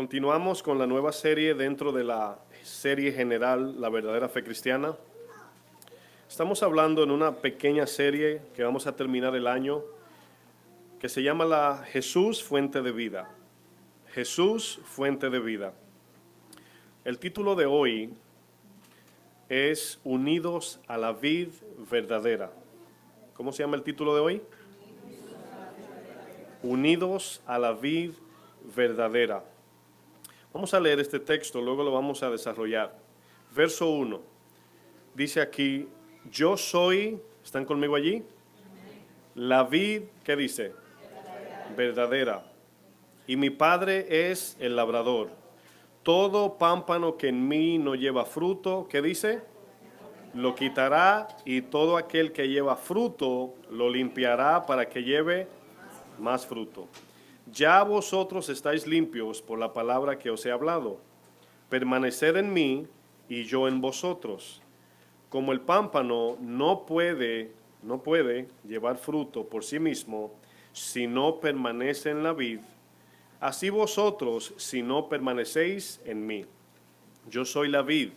Continuamos con la nueva serie dentro de la serie general La Verdadera Fe Cristiana. Estamos hablando en una pequeña serie que vamos a terminar el año, que se llama la Jesús Fuente de Vida. Jesús Fuente de Vida. El título de hoy es Unidos a la Vid Verdadera. ¿Cómo se llama el título de hoy? Unidos a la Vid Verdadera. Vamos a leer este texto, luego lo vamos a desarrollar. Verso 1. Dice aquí, yo soy, ¿están conmigo allí? La vid, ¿qué dice? Verdadera. Y mi Padre es el labrador. Todo pámpano que en mí no lleva fruto, ¿qué dice? Lo quitará, y todo aquel que lleva fruto lo limpiará para que lleve más fruto. Ya vosotros estáis limpios por la palabra que os he hablado. Permaneced en mí y yo en vosotros. Como el pámpano no puede llevar fruto por sí mismo si no permanece en la vid, así vosotros si no permanecéis en mí. Yo soy la vid,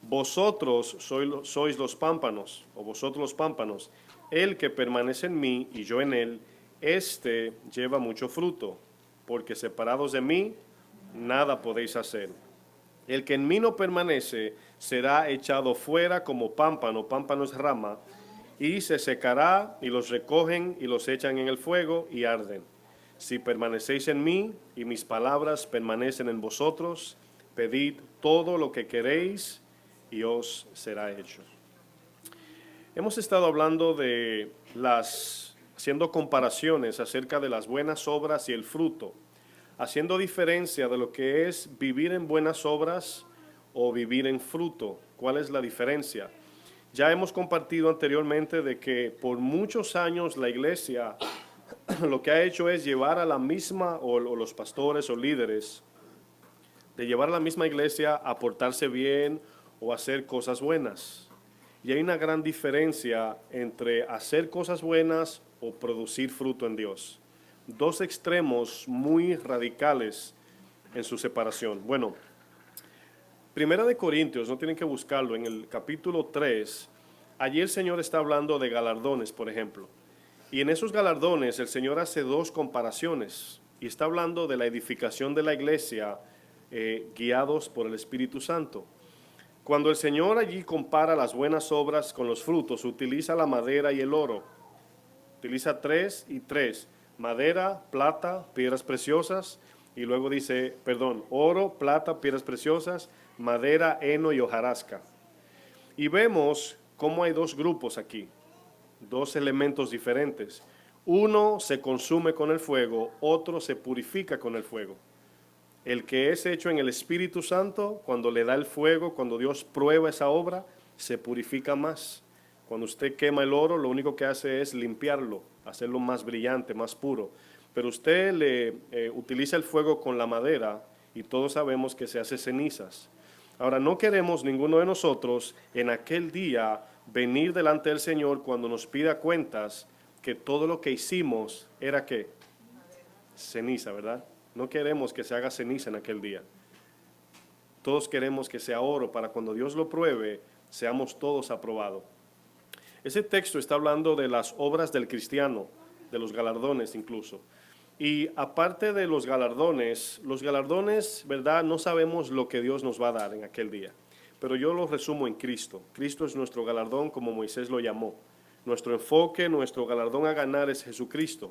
vosotros sois los pámpanos, o vosotros los pámpanos. El que permanece en mí y yo en él, este lleva mucho fruto, porque separados de mí, nada podéis hacer. El que en mí no permanece será echado fuera como pámpano, pámpano es rama, y se secará, y los recogen y los echan en el fuego y arden. Si permanecéis en mí y mis palabras permanecen en vosotros, pedid todo lo que queréis y os será hecho. Hemos estado hablando de haciendo comparaciones acerca de las buenas obras y el fruto, haciendo diferencia de lo que es vivir en buenas obras o vivir en fruto. ¿Cuál es la diferencia? Ya hemos compartido anteriormente de que por muchos años la iglesia lo que ha hecho es llevar a la misma, o los pastores o líderes, de llevar a la misma iglesia a portarse bien o hacer cosas buenas. Y hay una gran diferencia entre hacer cosas buenas o producir fruto en Dios. Dos extremos muy radicales en su separación. Bueno, Primera de Corintios, no tienen que buscarlo, en el capítulo 3, allí el Señor está hablando de galardones, por ejemplo. Y en esos galardones el Señor hace dos comparaciones y está hablando de la edificación de la iglesia guiados por el Espíritu Santo. Cuando el Señor allí compara las buenas obras con los frutos, utiliza la madera y el oro. Utiliza 3 y 3. Madera, plata, piedras preciosas, y luego dice, oro, plata, piedras preciosas, madera, heno y hojarasca. Y vemos cómo hay dos grupos aquí, dos elementos diferentes. Uno se consume con el fuego, otro se purifica con el fuego. El que es hecho en el Espíritu Santo, cuando le da el fuego, cuando Dios prueba esa obra, se purifica más. Cuando usted quema el oro, lo único que hace es limpiarlo, hacerlo más brillante, más puro. Pero usted le utiliza el fuego con la madera y todos sabemos que se hace cenizas. Ahora, no queremos ninguno de nosotros en aquel día venir delante del Señor cuando nos pida cuentas que todo lo que hicimos era ¿qué? Ceniza, ¿verdad? No queremos que se haga ceniza en aquel día. Todos queremos que sea oro para cuando Dios lo pruebe, seamos todos aprobados. Ese texto está hablando de las obras del cristiano, de los galardones incluso. Y aparte de los galardones, ¿verdad? No sabemos lo que Dios nos va a dar en aquel día. Pero yo lo resumo en Cristo. Cristo es nuestro galardón, como Moisés lo llamó. Nuestro enfoque, nuestro galardón a ganar es Jesucristo.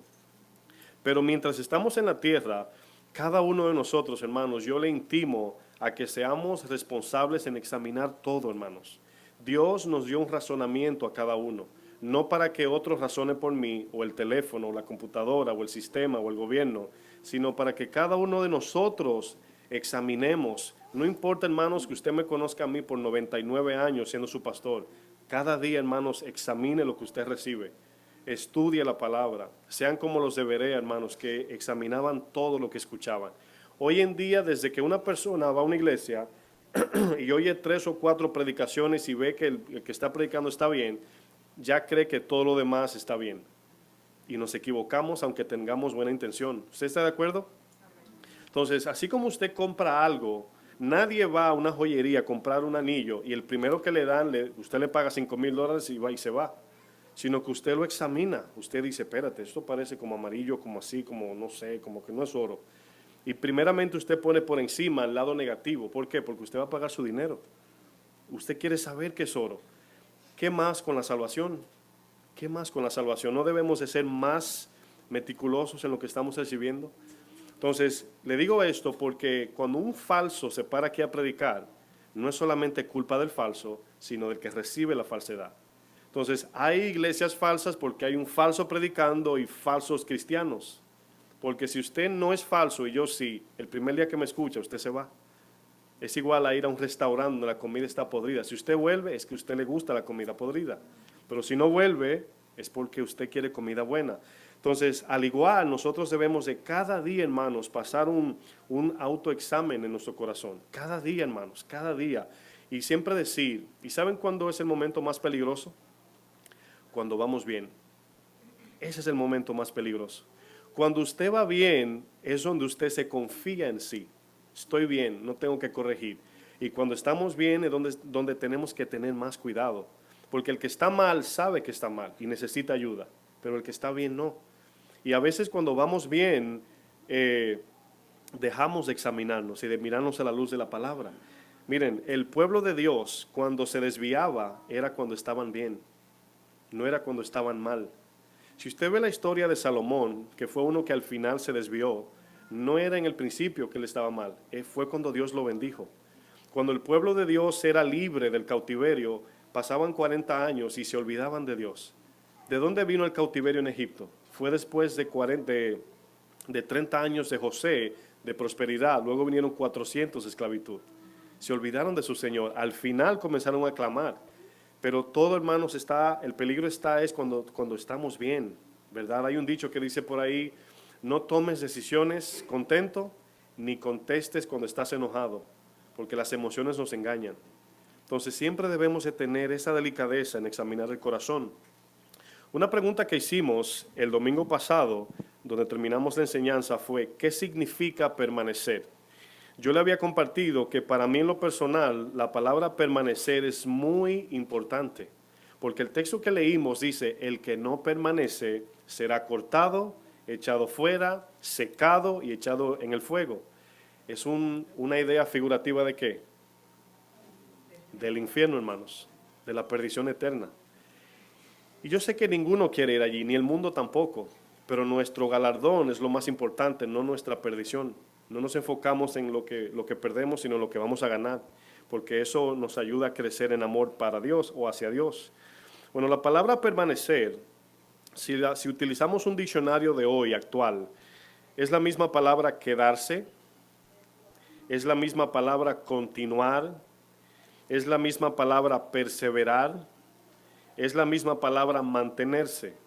Pero mientras estamos en la tierra, cada uno de nosotros, hermanos, yo le intimo a que seamos responsables en examinar todo, hermanos. Dios nos dio un razonamiento a cada uno, no para que otro razone por mí, o el teléfono, o la computadora, o el sistema, o el gobierno, sino para que cada uno de nosotros examinemos. No importa, hermanos, que usted me conozca a mí por 99 años siendo su pastor. Cada día, hermanos, examine lo que usted recibe. Estudie la palabra. Sean como los de Berea, hermanos, que examinaban todo lo que escuchaban. Hoy en día, desde que una persona va a una iglesia y oye 3 o 4 predicaciones y ve que el que está predicando está bien, ya cree que todo lo demás está bien. Y nos equivocamos aunque tengamos buena intención. ¿Usted está de acuerdo? Entonces, así como usted compra algo, nadie va a una joyería a comprar un anillo y el primero que le dan, usted le paga $5,000 y va y se va. Sino que usted lo examina. Usted dice, espérate, esto parece como amarillo, como así, como no sé, como que no es oro. Y primeramente usted pone por encima el lado negativo. ¿Por qué? Porque usted va a pagar su dinero. Usted quiere saber qué es oro. ¿Qué más con la salvación? ¿Qué más con la salvación? ¿No debemos de ser más meticulosos en lo que estamos recibiendo? Entonces, le digo esto porque cuando un falso se para aquí a predicar, no es solamente culpa del falso, sino del que recibe la falsedad. Entonces, hay iglesias falsas porque hay un falso predicando y falsos cristianos. Porque si usted no es falso y yo sí, el primer día que me escucha, usted se va. Es igual a ir a un restaurante donde la comida está podrida. Si usted vuelve, es que a usted le gusta la comida podrida. Pero si no vuelve, es porque usted quiere comida buena. Entonces, al igual, nosotros debemos de cada día, hermanos, pasar un autoexamen en nuestro corazón. Cada día, hermanos, cada día. Y siempre decir, ¿y saben cuándo es el momento más peligroso? Cuando vamos bien. Ese es el momento más peligroso. Cuando usted va bien, es donde usted se confía en sí. Estoy bien, no tengo que corregir. Y cuando estamos bien es donde tenemos que tener más cuidado. Porque el que está mal sabe que está mal y necesita ayuda, pero el que está bien no. Y a veces cuando vamos bien, dejamos de examinarnos y de mirarnos a la luz de la palabra. Miren, el pueblo de Dios cuando se desviaba era cuando estaban bien, no era cuando estaban mal. Si usted ve la historia de Salomón, que fue uno que al final se desvió, no era en el principio que él estaba mal, fue cuando Dios lo bendijo. Cuando el pueblo de Dios era libre del cautiverio, pasaban 40 años y se olvidaban de Dios. ¿De dónde vino el cautiverio en Egipto? Fue después de 30 años de José, de prosperidad, luego vinieron 400 de esclavitud. Se olvidaron de su Señor, al final comenzaron a clamar. Pero todo, hermanos, el peligro es cuando estamos bien, ¿verdad? Hay un dicho que dice por ahí, no tomes decisiones contento, ni contestes cuando estás enojado, porque las emociones nos engañan. Entonces siempre debemos de tener esa delicadeza en examinar el corazón. Una pregunta que hicimos el domingo pasado, donde terminamos la enseñanza, fue, ¿qué significa permanecer? Yo le había compartido que para mí en lo personal la palabra permanecer es muy importante, porque el texto que leímos dice, el que no permanece será cortado, echado fuera, secado y echado en el fuego. Es una idea figurativa ¿de qué? Del infierno, hermanos, de la perdición eterna. Y yo sé que ninguno quiere ir allí, ni el mundo tampoco, pero nuestro galardón es lo más importante, no nuestra perdición. No nos enfocamos en lo que perdemos, sino en lo que vamos a ganar, porque eso nos ayuda a crecer en amor para Dios o hacia Dios. Bueno, la palabra permanecer, si utilizamos un diccionario de hoy actual, es la misma palabra quedarse, es la misma palabra continuar, es la misma palabra perseverar, es la misma palabra mantenerse.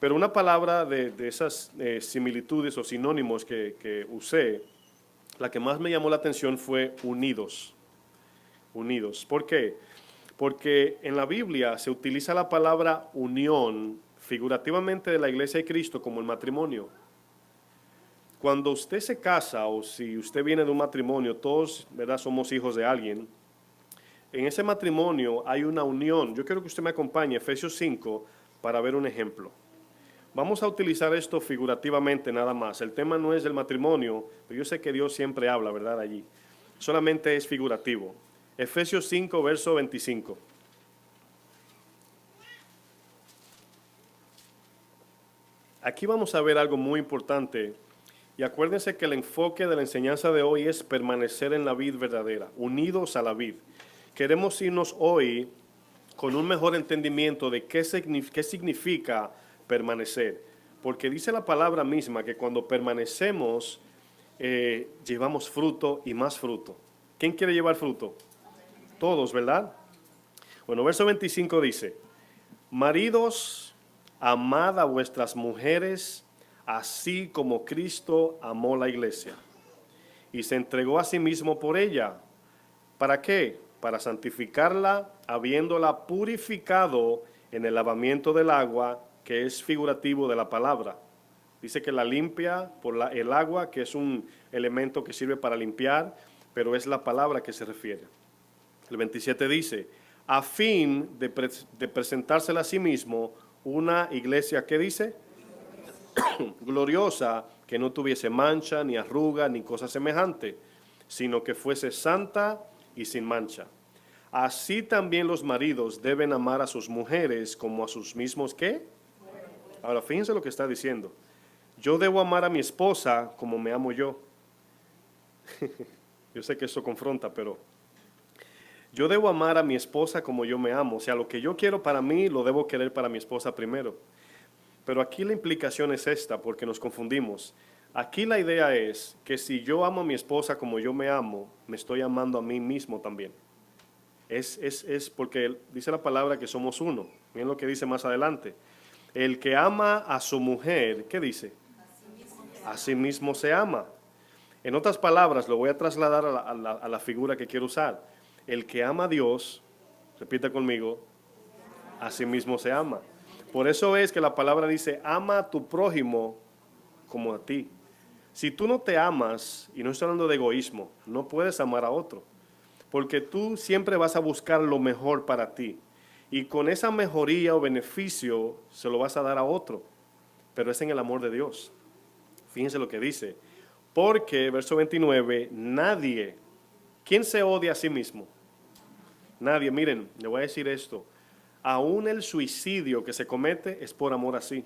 Pero una palabra de esas similitudes o sinónimos que usé, la que más me llamó la atención fue unidos. Unidos. ¿Por qué? Porque en la Biblia se utiliza la palabra unión figurativamente de la iglesia de Cristo como el matrimonio. Cuando usted se casa o si usted viene de un matrimonio, todos, ¿verdad?, somos hijos de alguien. En ese matrimonio hay una unión. Yo quiero que usted me acompañe a Efesios 5 para ver un ejemplo. Vamos a utilizar esto figurativamente nada más. El tema no es del matrimonio, pero yo sé que Dios siempre habla, ¿verdad? Allí. Solamente es figurativo. Efesios 5, verso 25. Aquí vamos a ver algo muy importante. Y acuérdense que el enfoque de la enseñanza de hoy es permanecer en la vid verdadera, unidos a la vid. Queremos irnos hoy con un mejor entendimiento de qué significa permanecer, porque dice la palabra misma que cuando permanecemos llevamos fruto y más fruto. ¿Quién quiere llevar fruto? Todos, ¿verdad? Bueno, verso 25 dice, maridos, amad a vuestras mujeres, así como Cristo amó la iglesia y se entregó a sí mismo por ella. ¿Para qué? Para santificarla, habiéndola purificado en el lavamiento del agua, que es figurativo de la palabra. Dice que la limpia por el agua, que es un elemento que sirve para limpiar, pero es la palabra que se refiere. El 27 dice, a fin de presentársela a sí mismo una iglesia, ¿qué dice? Gloriosa, que no tuviese mancha, ni arruga, ni cosa semejante, sino que fuese santa y sin mancha. Así también los maridos deben amar a sus mujeres como a sus mismos, ¿qué? Ahora, fíjense lo que está diciendo. Yo debo amar a mi esposa como me amo yo. Yo sé que eso confronta, pero yo debo amar a mi esposa como yo me amo. O sea, lo que yo quiero para mí, lo debo querer para mi esposa primero. Pero aquí la implicación es esta, porque nos confundimos. Aquí la idea es que si yo amo a mi esposa como yo me amo, me estoy amando a mí mismo también. Es porque dice la palabra que somos uno. Miren lo que dice más adelante. El que ama a su mujer, ¿qué dice? A sí mismo se ama. En otras palabras, lo voy a trasladar a la figura que quiero usar. El que ama a Dios, repita conmigo, a sí mismo se ama. Por eso es que la palabra dice, ama a tu prójimo como a ti. Si tú no te amas, y no estoy hablando de egoísmo, no puedes amar a otro. Porque tú siempre vas a buscar lo mejor para ti. Y con esa mejoría o beneficio se lo vas a dar a otro. Pero es en el amor de Dios. Fíjense lo que dice. Porque, verso 29, nadie, ¿quién se odia a sí mismo? Nadie. Miren, le voy a decir esto. Aún el suicidio que se comete es por amor a sí.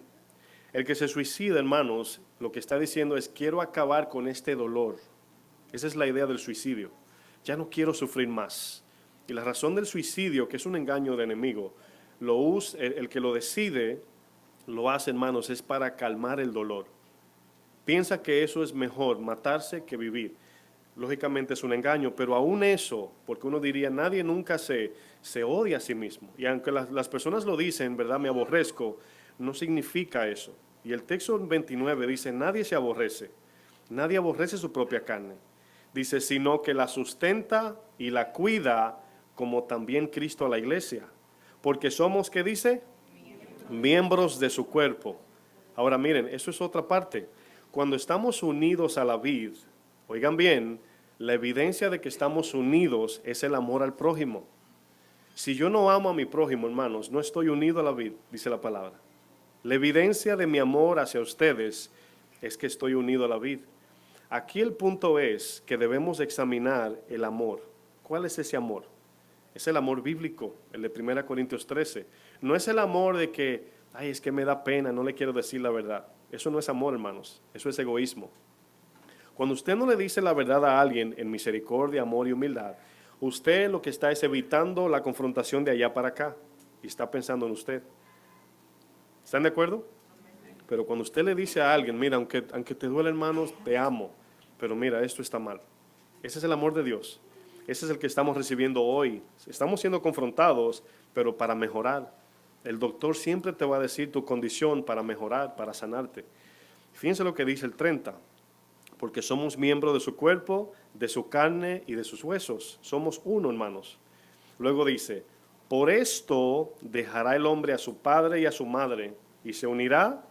El que se suicida, hermanos, lo que está diciendo es, quiero acabar con este dolor. Esa es la idea del suicidio. Ya no quiero sufrir más. Y la razón del suicidio, que es un engaño del enemigo, el que lo decide, lo hace, hermanos, es para calmar el dolor. Piensa que eso es mejor, matarse, que vivir. Lógicamente es un engaño, pero aún eso, porque uno diría, nadie nunca se odia a sí mismo. Y aunque las personas lo dicen, ¿verdad? Me aborrezco, no significa eso. Y el texto 29 dice, nadie se aborrece, nadie aborrece su propia carne. Dice, sino que la sustenta y la cuida, como también Cristo a la iglesia. Porque somos, ¿qué dice? Miembros de su cuerpo. Ahora miren, eso es otra parte. Cuando estamos unidos a la vid, oigan bien, la evidencia de que estamos unidos es el amor al prójimo. Si yo no amo a mi prójimo, hermanos, no estoy unido a la vid, dice la palabra. La evidencia de mi amor hacia ustedes es que estoy unido a la vid. Aquí el punto es que debemos examinar el amor. ¿Cuál es ese amor? Es el amor bíblico, el de 1 Corintios 13. No es el amor de que, ay, es que me da pena, no le quiero decir la verdad. Eso no es amor, hermanos, eso es egoísmo. Cuando usted no le dice la verdad a alguien en misericordia, amor y humildad, usted lo que está es evitando la confrontación de allá para acá y está pensando en usted. ¿Están de acuerdo? Pero cuando usted le dice a alguien, mira, aunque te duele, hermanos, te amo, pero mira, esto está mal. Ese es el amor de Dios. Ese es el que estamos recibiendo hoy. Estamos siendo confrontados, pero para mejorar. El doctor siempre te va a decir tu condición para mejorar, para sanarte. Fíjense lo que dice el 30. Porque somos miembros de su cuerpo, de su carne y de sus huesos. Somos uno, hermanos. Luego dice, por esto dejará el hombre a su padre y a su madre, y se unirá,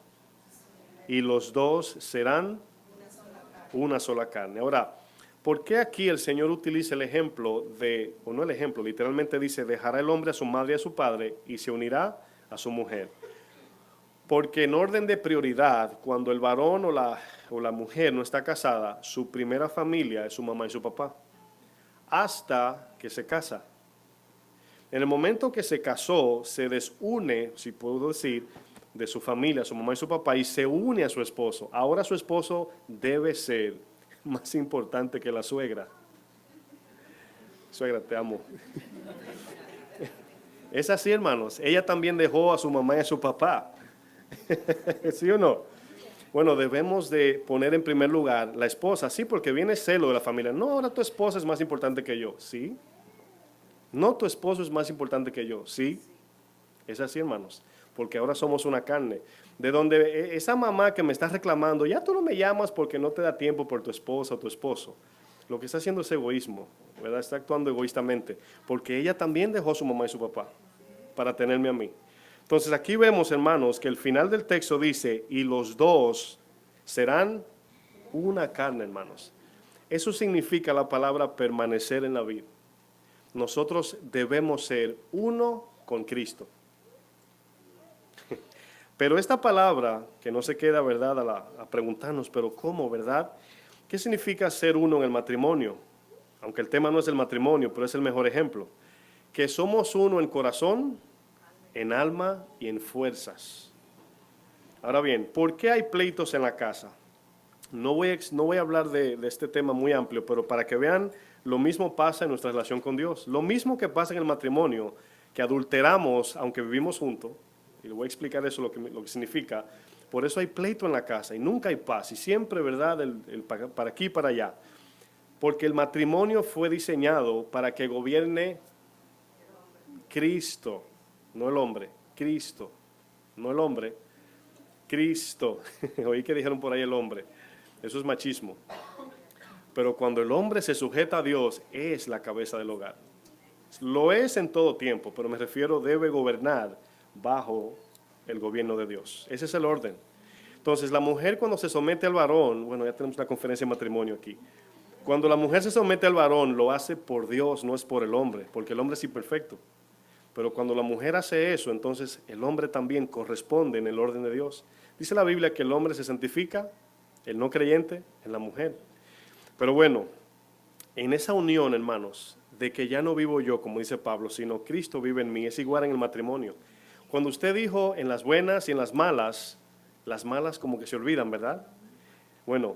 y los dos serán una sola carne. Ahora, ¿por qué aquí el Señor utiliza el ejemplo o no el ejemplo, literalmente dice, dejará el hombre a su madre y a su padre, y se unirá a su mujer? Porque en orden de prioridad, cuando el varón o la mujer no está casada, su primera familia es su mamá y su papá, hasta que se casa. En el momento que se casó, se desune, si puedo decir, de su familia, su mamá y su papá, y se une a su esposo. Ahora su esposo debe ser más importante que la suegra. Suegra, te amo. Es así, hermanos. Ella también dejó a su mamá y a su papá. ¿Sí o no? Bueno, debemos de poner en primer lugar la esposa, sí, porque viene celo de la familia. No, ahora tu esposa es más importante que yo, ¿sí? No, tu esposo es más importante que yo, ¿sí? Es así, hermanos, porque ahora somos una carne. De donde esa mamá que me está reclamando, ya tú no me llamas porque no te da tiempo por tu esposa o tu esposo. Lo que está haciendo es egoísmo, ¿verdad? Está actuando egoístamente, porque ella también dejó a su mamá y su papá para tenerme a mí. Entonces aquí vemos, hermanos, que el final del texto dice, y los dos Serán una carne, hermanos. Eso significa la palabra permanecer en la vid. Nosotros debemos ser uno con Cristo. Pero esta palabra, que no se queda, ¿verdad?, a preguntarnos, pero ¿cómo, verdad? ¿Qué significa ser uno en el matrimonio? Aunque el tema no es el matrimonio, pero es el mejor ejemplo. Que somos uno en corazón, en alma y en fuerzas. Ahora bien, ¿por qué hay pleitos en la casa? No voy a hablar de este tema muy amplio, pero para que vean, lo mismo pasa en nuestra relación con Dios. Lo mismo que pasa en el matrimonio, que adulteramos aunque vivimos juntos, y le voy a explicar eso, lo que significa. Por eso hay pleito en la casa y nunca hay paz, y siempre, ¿verdad?, para aquí y para allá. Porque el matrimonio fue diseñado para que gobierne Cristo, no el hombre, Cristo, no el hombre, Cristo. Oí que dijeron por ahí el hombre. Eso es machismo. Pero cuando el hombre se sujeta a Dios, es la cabeza del hogar. Lo es en todo tiempo, pero me refiero, debe gobernar bajo el gobierno de Dios. Ese es el orden. Entonces, la mujer cuando se somete al varón, bueno, ya tenemos una conferencia de matrimonio aquí. Cuando la mujer se somete al varón, lo hace por Dios, no es por el hombre, porque el hombre es imperfecto. Pero cuando la mujer hace eso, entonces el hombre también corresponde en el orden de Dios. Dice la Biblia que el hombre se santifica, el no creyente, en la mujer. Pero bueno, en esa unión, hermanos, de que ya no vivo yo, como dice Pablo, sino Cristo vive en mí, es igual en el matrimonio. Cuando usted dijo en las buenas y en las malas como que se olvidan, ¿verdad? Bueno,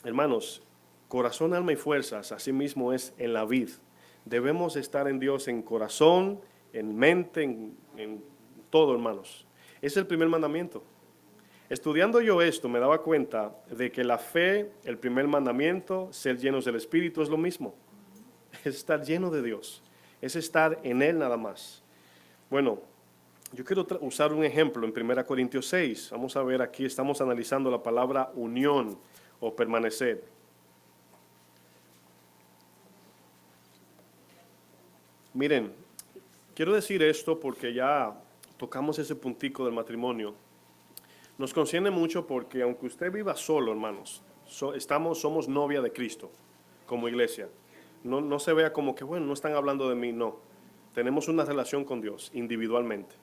hermanos, corazón, alma y fuerzas, así mismo es en la vid. Debemos estar en Dios en corazón, en mente, en todo, hermanos. Ese es el primer mandamiento. Estudiando yo esto, me daba cuenta de que la fe, el primer mandamiento, ser llenos del Espíritu, es lo mismo. Es estar lleno de Dios. Es estar en Él nada más. Bueno, yo quiero usar un ejemplo en 1 Corintios 6. Vamos a ver aquí, estamos analizando la palabra unión o permanecer. Miren, quiero decir esto porque ya tocamos ese puntico del matrimonio. Nos concierne mucho porque aunque usted viva solo, hermanos, somos novia de Cristo como iglesia. No se vea como que, bueno, no están hablando de mí, no. Tenemos una relación con Dios individualmente.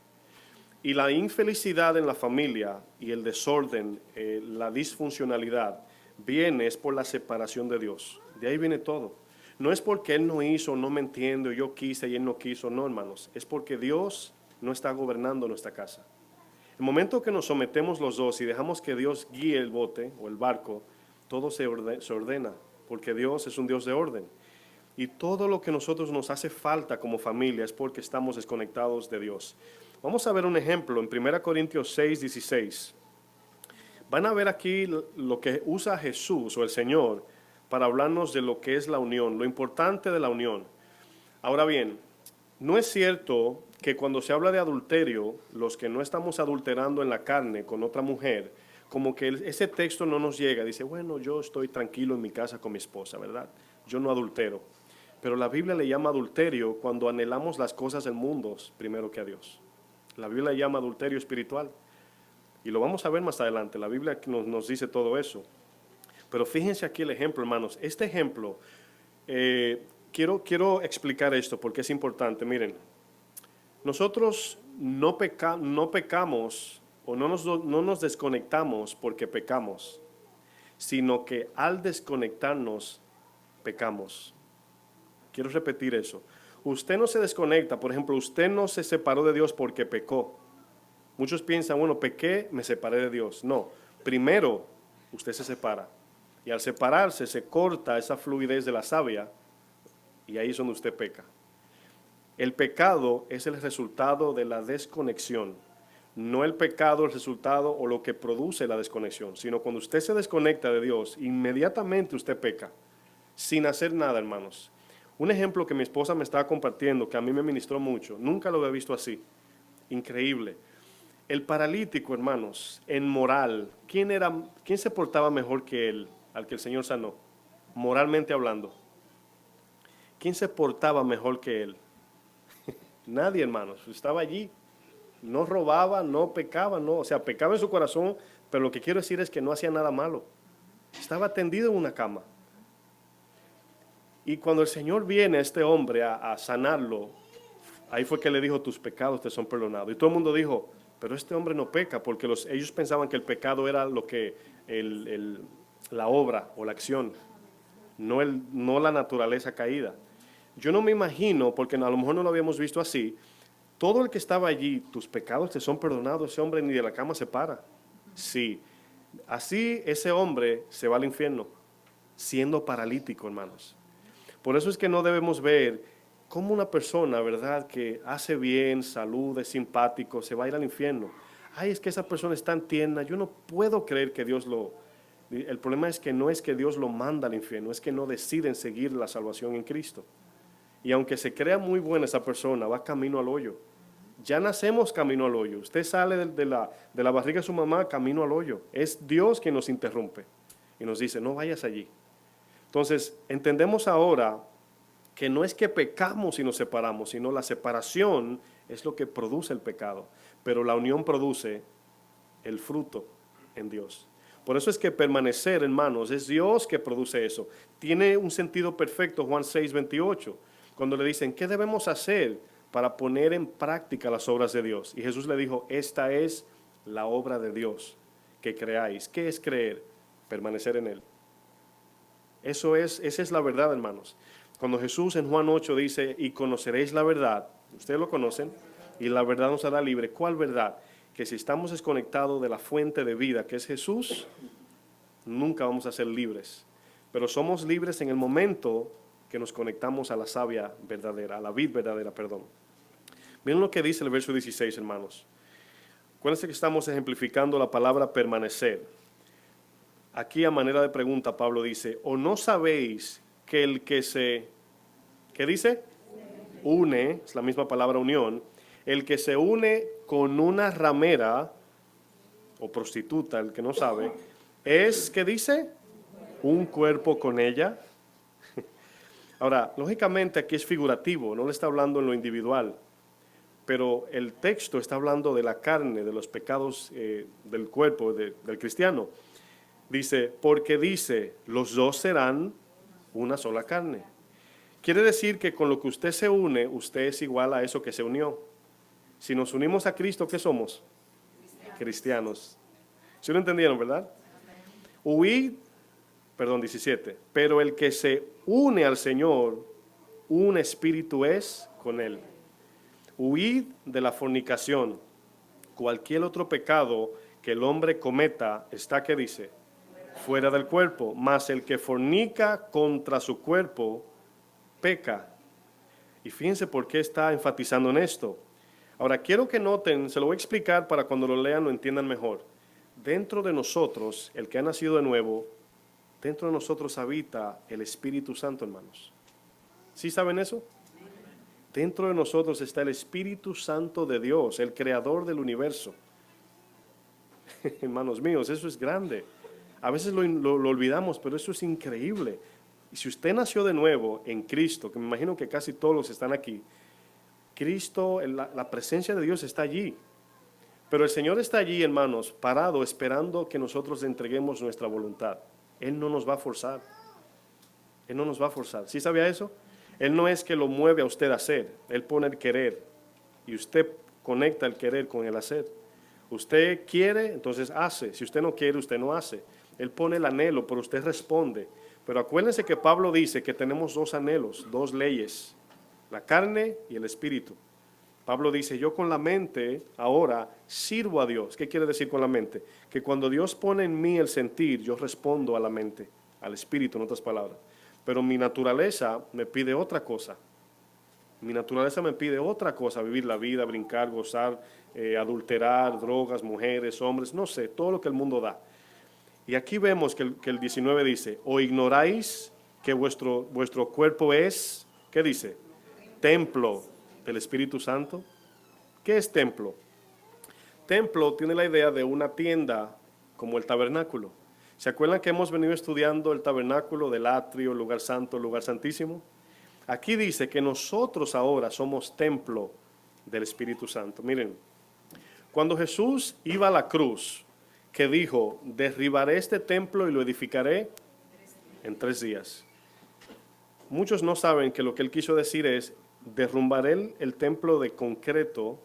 Y la infelicidad en la familia y el desorden, la disfuncionalidad, es por la separación de Dios. De ahí viene todo. No es porque Él no hizo, no me entiende, o yo quise y Él no quiso, no, hermanos. Es porque Dios no está gobernando nuestra casa. El momento que nos sometemos los dos y dejamos que Dios guíe el bote o el barco, todo se ordena, porque Dios es un Dios de orden. Y todo lo que nosotros nos hace falta como familia es porque estamos desconectados de Dios. Vamos a ver un ejemplo en 1 Corintios 6, 16. Van a ver aquí lo que usa Jesús o el Señor para hablarnos de lo que es la unión, lo importante de la unión. Ahora bien, no es cierto que cuando se habla de adulterio, los que no estamos adulterando en la carne con otra mujer, como que ese texto no nos llega. Dice, bueno, yo estoy tranquilo en mi casa con mi esposa, ¿verdad? Yo no adultero. Pero la Biblia le llama adulterio cuando anhelamos las cosas del mundo primero que a Dios. La Biblia le llama adulterio espiritual. Y lo vamos a ver más adelante. La Biblia nos dice todo eso. Pero fíjense aquí el ejemplo, hermanos. Este ejemplo, quiero explicar esto porque es importante. Miren, nosotros no pecamos o no nos desconectamos porque pecamos, sino que al desconectarnos, pecamos. Quiero repetir eso. Usted no se desconecta, por ejemplo, usted no se separó de Dios porque pecó. Muchos piensan, bueno, pequé, me separé de Dios. No, primero usted se separa. Y al separarse se corta esa fluidez de la savia y ahí es donde usted peca. El pecado es el resultado de la desconexión, no el pecado el resultado o lo que produce la desconexión, sino cuando usted se desconecta de Dios, inmediatamente usted peca, sin hacer nada, hermanos. Un ejemplo que mi esposa me estaba compartiendo, que a mí me ministró mucho, nunca lo había visto así, increíble. El paralítico, hermanos, en moral, ¿quién se portaba mejor que él, al que el Señor sanó? Moralmente hablando. ¿Quién se portaba mejor que él? Nadie, hermanos, estaba allí. No robaba, no pecaba, no, o sea, pecaba en su corazón, pero lo que quiero decir es que no hacía nada malo. Estaba tendido en una cama. Y cuando el Señor viene a este hombre a sanarlo, ahí fue que le dijo, tus pecados te son perdonados. Y todo el mundo dijo, pero este hombre no peca, porque ellos pensaban que el pecado era lo que la obra o la acción, no la naturaleza caída. Yo no me imagino, porque a lo mejor no lo habíamos visto así, todo el que estaba allí, tus pecados te son perdonados, ese hombre ni de la cama se para. Sí, así ese hombre se va al infierno, siendo paralítico, hermanos. Por eso es que no debemos ver cómo una persona, ¿verdad?, que hace bien, saluda, es simpático, se va a ir al infierno. Ay, es que esa persona es tan tierna, yo no puedo creer que Dios lo... El problema es que no es que Dios lo manda al infierno, es que no deciden seguir la salvación en Cristo. Y aunque se crea muy buena esa persona, va camino al hoyo. Ya nacemos camino al hoyo. Usted sale de la barriga de su mamá camino al hoyo. Es Dios quien nos interrumpe y nos dice, no vayas allí. Entonces, entendemos ahora que no es que pecamos y nos separamos, sino la separación es lo que produce el pecado. Pero la unión produce el fruto en Dios. Por eso es que permanecer, hermanos, es Dios que produce eso. Tiene un sentido perfecto Juan 6:28, cuando le dicen, ¿qué debemos hacer para poner en práctica las obras de Dios? Y Jesús le dijo, esta es la obra de Dios, que creáis. ¿Qué es creer? Permanecer en Él. Esa es la verdad, hermanos. Cuando Jesús en Juan 8 dice, y conoceréis la verdad, ustedes lo conocen, y la verdad nos hará libre. ¿Cuál verdad? Que si estamos desconectados de la fuente de vida, que es Jesús, nunca vamos a ser libres. Pero somos libres en el momento que nos conectamos a la savia verdadera, a la vid verdadera, perdón. Miren lo que dice el verso 16, hermanos. Acuérdense que estamos ejemplificando la palabra permanecer. Aquí a manera de pregunta Pablo dice, ¿o no sabéis que el que se, ¿qué dice? Une, es la misma palabra unión, el que se une con una ramera o prostituta, el que no sabe, es, ¿qué dice? Un cuerpo con ella. Ahora, lógicamente aquí es figurativo, no le está hablando en lo individual, pero el texto está hablando de la carne, de los pecados del cuerpo del cristiano. Dice, porque dice, los dos serán una sola carne. Quiere decir que con lo que usted se une, usted es igual a eso que se unió. Si nos unimos a Cristo, ¿qué somos? Cristianos. ¿Sí lo entendieron, verdad? Huid, perdón, 17. Pero el que se une al Señor, un espíritu es con Él. Huid de la fornicación. Cualquier otro pecado que el hombre cometa está, ¿qué dice? Fuera del cuerpo. Mas el que fornica contra su cuerpo, peca. Y fíjense por qué está enfatizando en esto. Ahora, quiero que noten, se lo voy a explicar para cuando lo lean lo entiendan mejor. Dentro de nosotros, el que ha nacido de nuevo, dentro de nosotros habita el Espíritu Santo, hermanos. ¿Sí saben eso? Dentro de nosotros está el Espíritu Santo de Dios, el creador del universo. Hermanos míos, eso es grande. A veces lo olvidamos, pero eso es increíble. Y si usted nació de nuevo en Cristo, que me imagino que casi todos los están aquí, Cristo, la presencia de Dios está allí. Pero el Señor está allí, hermanos, parado, esperando que nosotros le entreguemos nuestra voluntad. Él no nos va a forzar. Él no nos va a forzar. ¿Sí sabía eso? Él no es que lo mueve a usted a hacer. Él pone el querer. Y usted conecta el querer con el hacer. Usted quiere, entonces hace. Si usted no quiere, usted no hace. Él pone el anhelo, pero usted responde. Pero acuérdense que Pablo dice que tenemos dos anhelos, dos leyes. La carne y el espíritu. Pablo dice, yo con la mente ahora sirvo a Dios. ¿Qué quiere decir con la mente? Que cuando Dios pone en mí el sentir, yo respondo a la mente, al espíritu, en otras palabras. Pero mi naturaleza me pide otra cosa. Mi naturaleza me pide otra cosa, vivir la vida, brincar, gozar, adulterar, drogas, mujeres, hombres, no sé, todo lo que el mundo da. Y aquí vemos que el 19 dice, o ignoráis que vuestro cuerpo es, ¿qué dice? Templo del Espíritu Santo. ¿Qué es templo? Templo tiene la idea de una tienda como el tabernáculo. ¿Se acuerdan que hemos venido estudiando el tabernáculo del atrio, el lugar santo, el lugar santísimo? Aquí dice que nosotros ahora somos templo del Espíritu Santo. Miren, Cuando Jesús iba a la cruz, que dijo, derribaré este templo y lo edificaré en 3 días. Muchos no saben que lo que él quiso decir es, derrumbaré el templo de concreto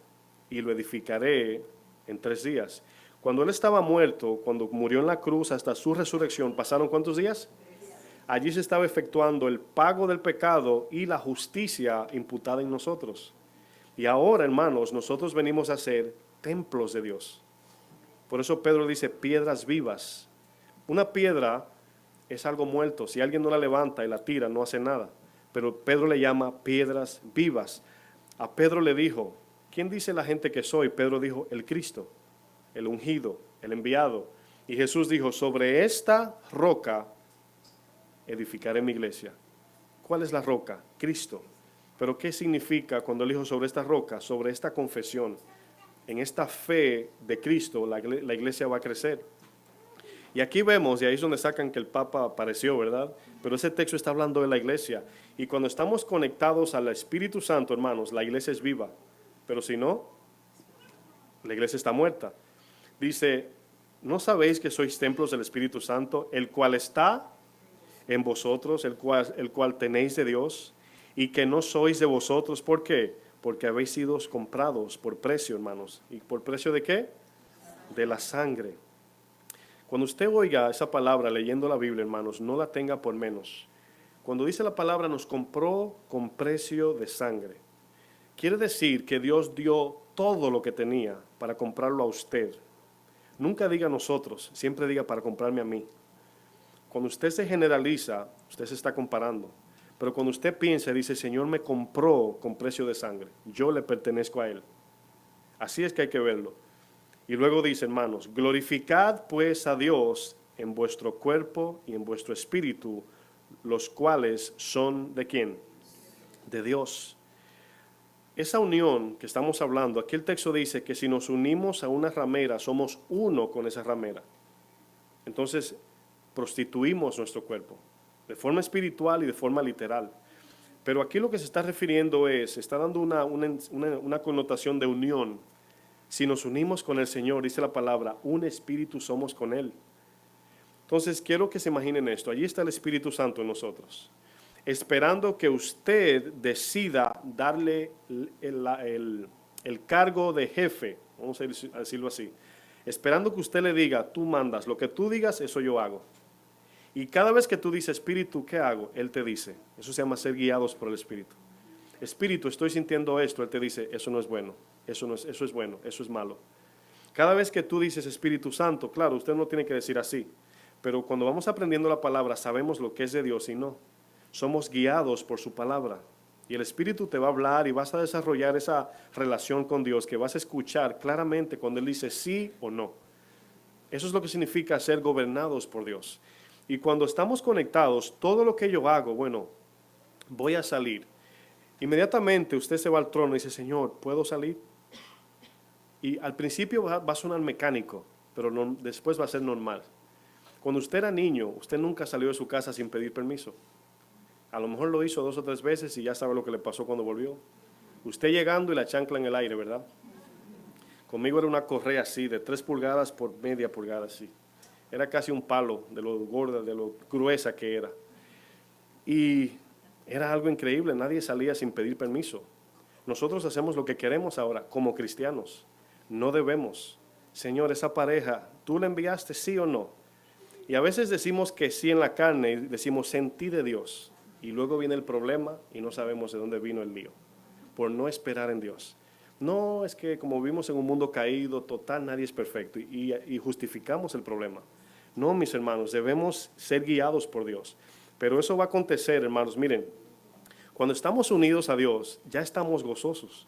y lo edificaré en 3 días. Cuando él estaba muerto, cuando murió en la cruz hasta su resurrección, ¿pasaron cuántos días? Allí se estaba efectuando el pago del pecado y la justicia imputada en nosotros. Y ahora, hermanos, nosotros venimos a ser templos de Dios. Por eso Pedro dice piedras vivas. Una piedra es algo muerto. Si alguien no la levanta y la tira, no hace nada. Pero Pedro le llama piedras vivas. A Pedro le dijo, ¿quién dice la gente que soy? Pedro dijo, el Cristo, el ungido, el enviado. Y Jesús dijo, sobre esta roca edificaré mi iglesia. ¿Cuál es la roca? Cristo. Pero ¿qué significa cuando él dijo sobre esta roca? Sobre esta confesión. En esta fe de Cristo la iglesia va a crecer. Y aquí vemos, y ahí es donde sacan que el Papa apareció, ¿verdad? Pero ese texto está hablando de la iglesia. Y cuando estamos conectados al Espíritu Santo, hermanos, la iglesia es viva. Pero si no, la iglesia está muerta. Dice, ¿no sabéis que sois templos del Espíritu Santo, el cual está en vosotros, el cual tenéis de Dios, y que no sois de vosotros? ¿Por qué? Porque habéis sido comprados por precio, hermanos. ¿Y por precio de qué? De la sangre. Cuando usted oiga esa palabra leyendo la Biblia, hermanos, no la tenga por menos. Cuando dice la palabra nos compró con precio de sangre, quiere decir que Dios dio todo lo que tenía para comprarlo a usted. Nunca diga nosotros, siempre diga para comprarme a mí. Cuando usted se generaliza, usted se está comparando. Pero cuando usted piensa y dice, Señor me compró con precio de sangre, yo le pertenezco a Él. Así es que hay que verlo. Y luego dice, hermanos, glorificad pues a Dios en vuestro cuerpo y en vuestro espíritu, los cuales son ¿de quién? De Dios. Esa unión que estamos hablando, aquí el texto dice que si nos unimos a una ramera, somos uno con esa ramera. Entonces, prostituimos nuestro cuerpo, de forma espiritual y de forma literal. Pero aquí lo que se está refiriendo es, está dando una connotación de unión. Si nos unimos con el Señor, dice la palabra, un espíritu somos con Él. Entonces, quiero que se imaginen esto. Allí está el Espíritu Santo en nosotros, esperando que usted decida darle el cargo de jefe, vamos a decirlo así, esperando que usted le diga, tú mandas, lo que tú digas, eso yo hago. Y cada vez que tú dices, Espíritu, ¿qué hago? Él te dice, eso se llama ser guiados por el Espíritu. Espíritu, estoy sintiendo esto, Él te dice, eso no es bueno, eso es bueno, eso es malo. Cada vez que tú dices Espíritu Santo, claro, usted no tiene que decir así, pero cuando vamos aprendiendo la palabra, sabemos lo que es de Dios y no. Somos guiados por su palabra. Y el Espíritu te va a hablar y vas a desarrollar esa relación con Dios que vas a escuchar claramente cuando Él dice sí o no. Eso es lo que significa ser gobernados por Dios. Y cuando estamos conectados, todo lo que yo hago, bueno, voy a salir. Inmediatamente usted se va al trono y dice, Señor, ¿puedo salir? Y al principio va a sonar mecánico, pero no, después va a ser normal. Cuando usted era niño, usted nunca salió de su casa sin pedir permiso. A lo mejor lo hizo 2 o 3 veces y ya sabe lo que le pasó cuando volvió. Usted llegando y la chancla en el aire, ¿verdad? Conmigo era una correa así, de 3 pulgadas por media pulgada así. Era casi un palo de lo gorda, de lo gruesa que era. Y era algo increíble, nadie salía sin pedir permiso. Nosotros hacemos lo que queremos ahora como cristianos. No debemos. Señor, esa pareja, ¿tú la enviaste sí o no? Y a veces decimos que sí en la carne y decimos sentí de Dios. Y luego viene el problema y no sabemos de dónde vino el lío. Por no esperar en Dios. No, es que como vivimos en un mundo caído, total, nadie es perfecto. Y justificamos el problema. No, mis hermanos, debemos ser guiados por Dios. Pero eso va a acontecer, hermanos. Miren, cuando estamos unidos a Dios, ya estamos gozosos.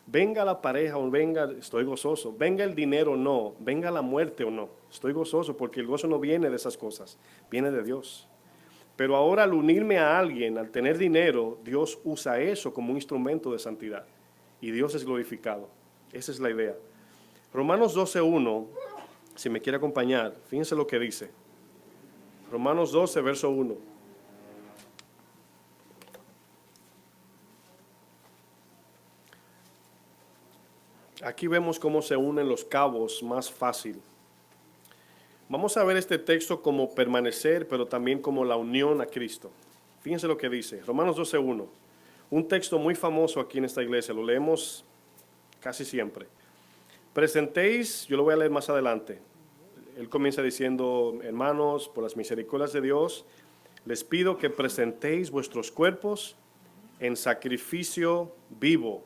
Venga la pareja o venga, estoy gozoso. Venga el dinero o no. Venga la muerte o no. Estoy gozoso porque el gozo no viene de esas cosas. Viene de Dios. Pero ahora al unirme a alguien, al tener dinero, Dios usa eso como un instrumento de santidad. Y Dios es glorificado. Esa es la idea. Romanos 12:1, si me quiere acompañar, fíjense lo que dice. Romanos 12, verso 1. Aquí vemos cómo se unen los cabos más fácil. Vamos a ver este texto como permanecer, pero también como la unión a Cristo. Fíjense lo que dice, Romanos 12:1. Un texto muy famoso aquí en esta iglesia, lo leemos casi siempre. Presentéis, yo lo voy a leer más adelante. Él comienza diciendo, hermanos, por las misericordias de Dios, les pido que presentéis vuestros cuerpos en sacrificio vivo,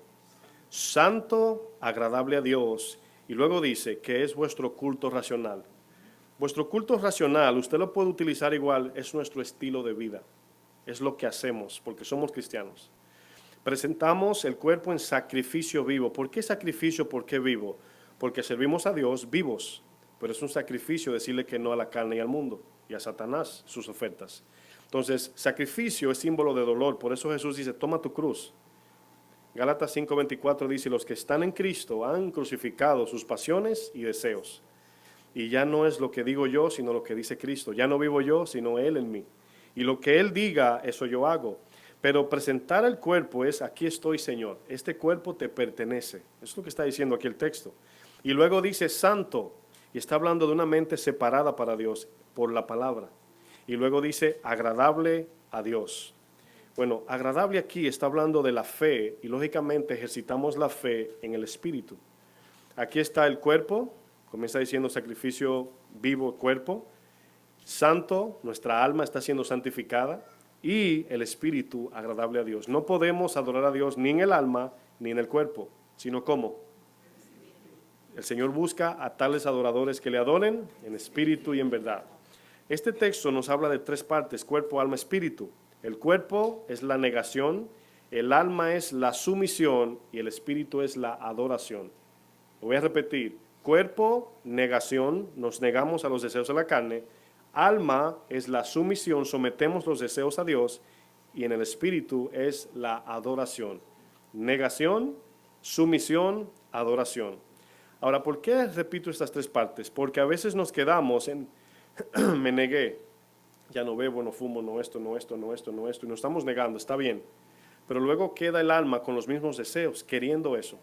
santo, agradable a Dios. Y luego dice que es vuestro culto racional. Vuestro culto racional, usted lo puede utilizar igual, es nuestro estilo de vida. Es lo que hacemos, porque somos cristianos. Presentamos el cuerpo en sacrificio vivo. ¿Por qué sacrificio? ¿Por qué vivo? Porque servimos a Dios vivos, pero es un sacrificio decirle que no a la carne y al mundo, y a Satanás sus ofertas. Entonces, sacrificio es símbolo de dolor, por eso Jesús dice, toma tu cruz. Gálatas 5:24 dice, los que están en Cristo han crucificado sus pasiones y deseos. Y ya no es lo que digo yo, sino lo que dice Cristo. Ya no vivo yo, sino Él en mí. Y lo que Él diga, eso yo hago. Pero presentar el cuerpo es, aquí estoy, Señor. Este cuerpo te pertenece. Eso es lo que está diciendo aquí el texto. Y luego dice santo. Y está hablando de una mente separada para Dios por la palabra. Y luego dice agradable a Dios. Bueno, agradable aquí está hablando de la fe. Y lógicamente ejercitamos la fe en el Espíritu. Aquí está el cuerpo. Comienza diciendo sacrificio vivo, cuerpo. Santo, nuestra alma está siendo santificada. Y el espíritu agradable a Dios. No podemos adorar a Dios ni en el alma ni en el cuerpo, sino ¿cómo? El Señor busca a tales adoradores que le adoren en espíritu y en verdad. Este texto nos habla de tres partes, cuerpo, alma, espíritu. El cuerpo es la negación, el alma es la sumisión y el espíritu es la adoración. Lo voy a repetir, cuerpo, negación, nos negamos a los deseos de la carne. Alma es la sumisión, sometemos los deseos a Dios, y en el espíritu es la adoración. Negación, sumisión, adoración. Ahora, ¿por qué repito estas tres partes? Porque a veces nos quedamos en, me negué, ya no bebo, no fumo, no esto, no esto, no esto, no esto, y nos estamos negando, está bien. Pero luego queda el alma con los mismos deseos, queriendo eso.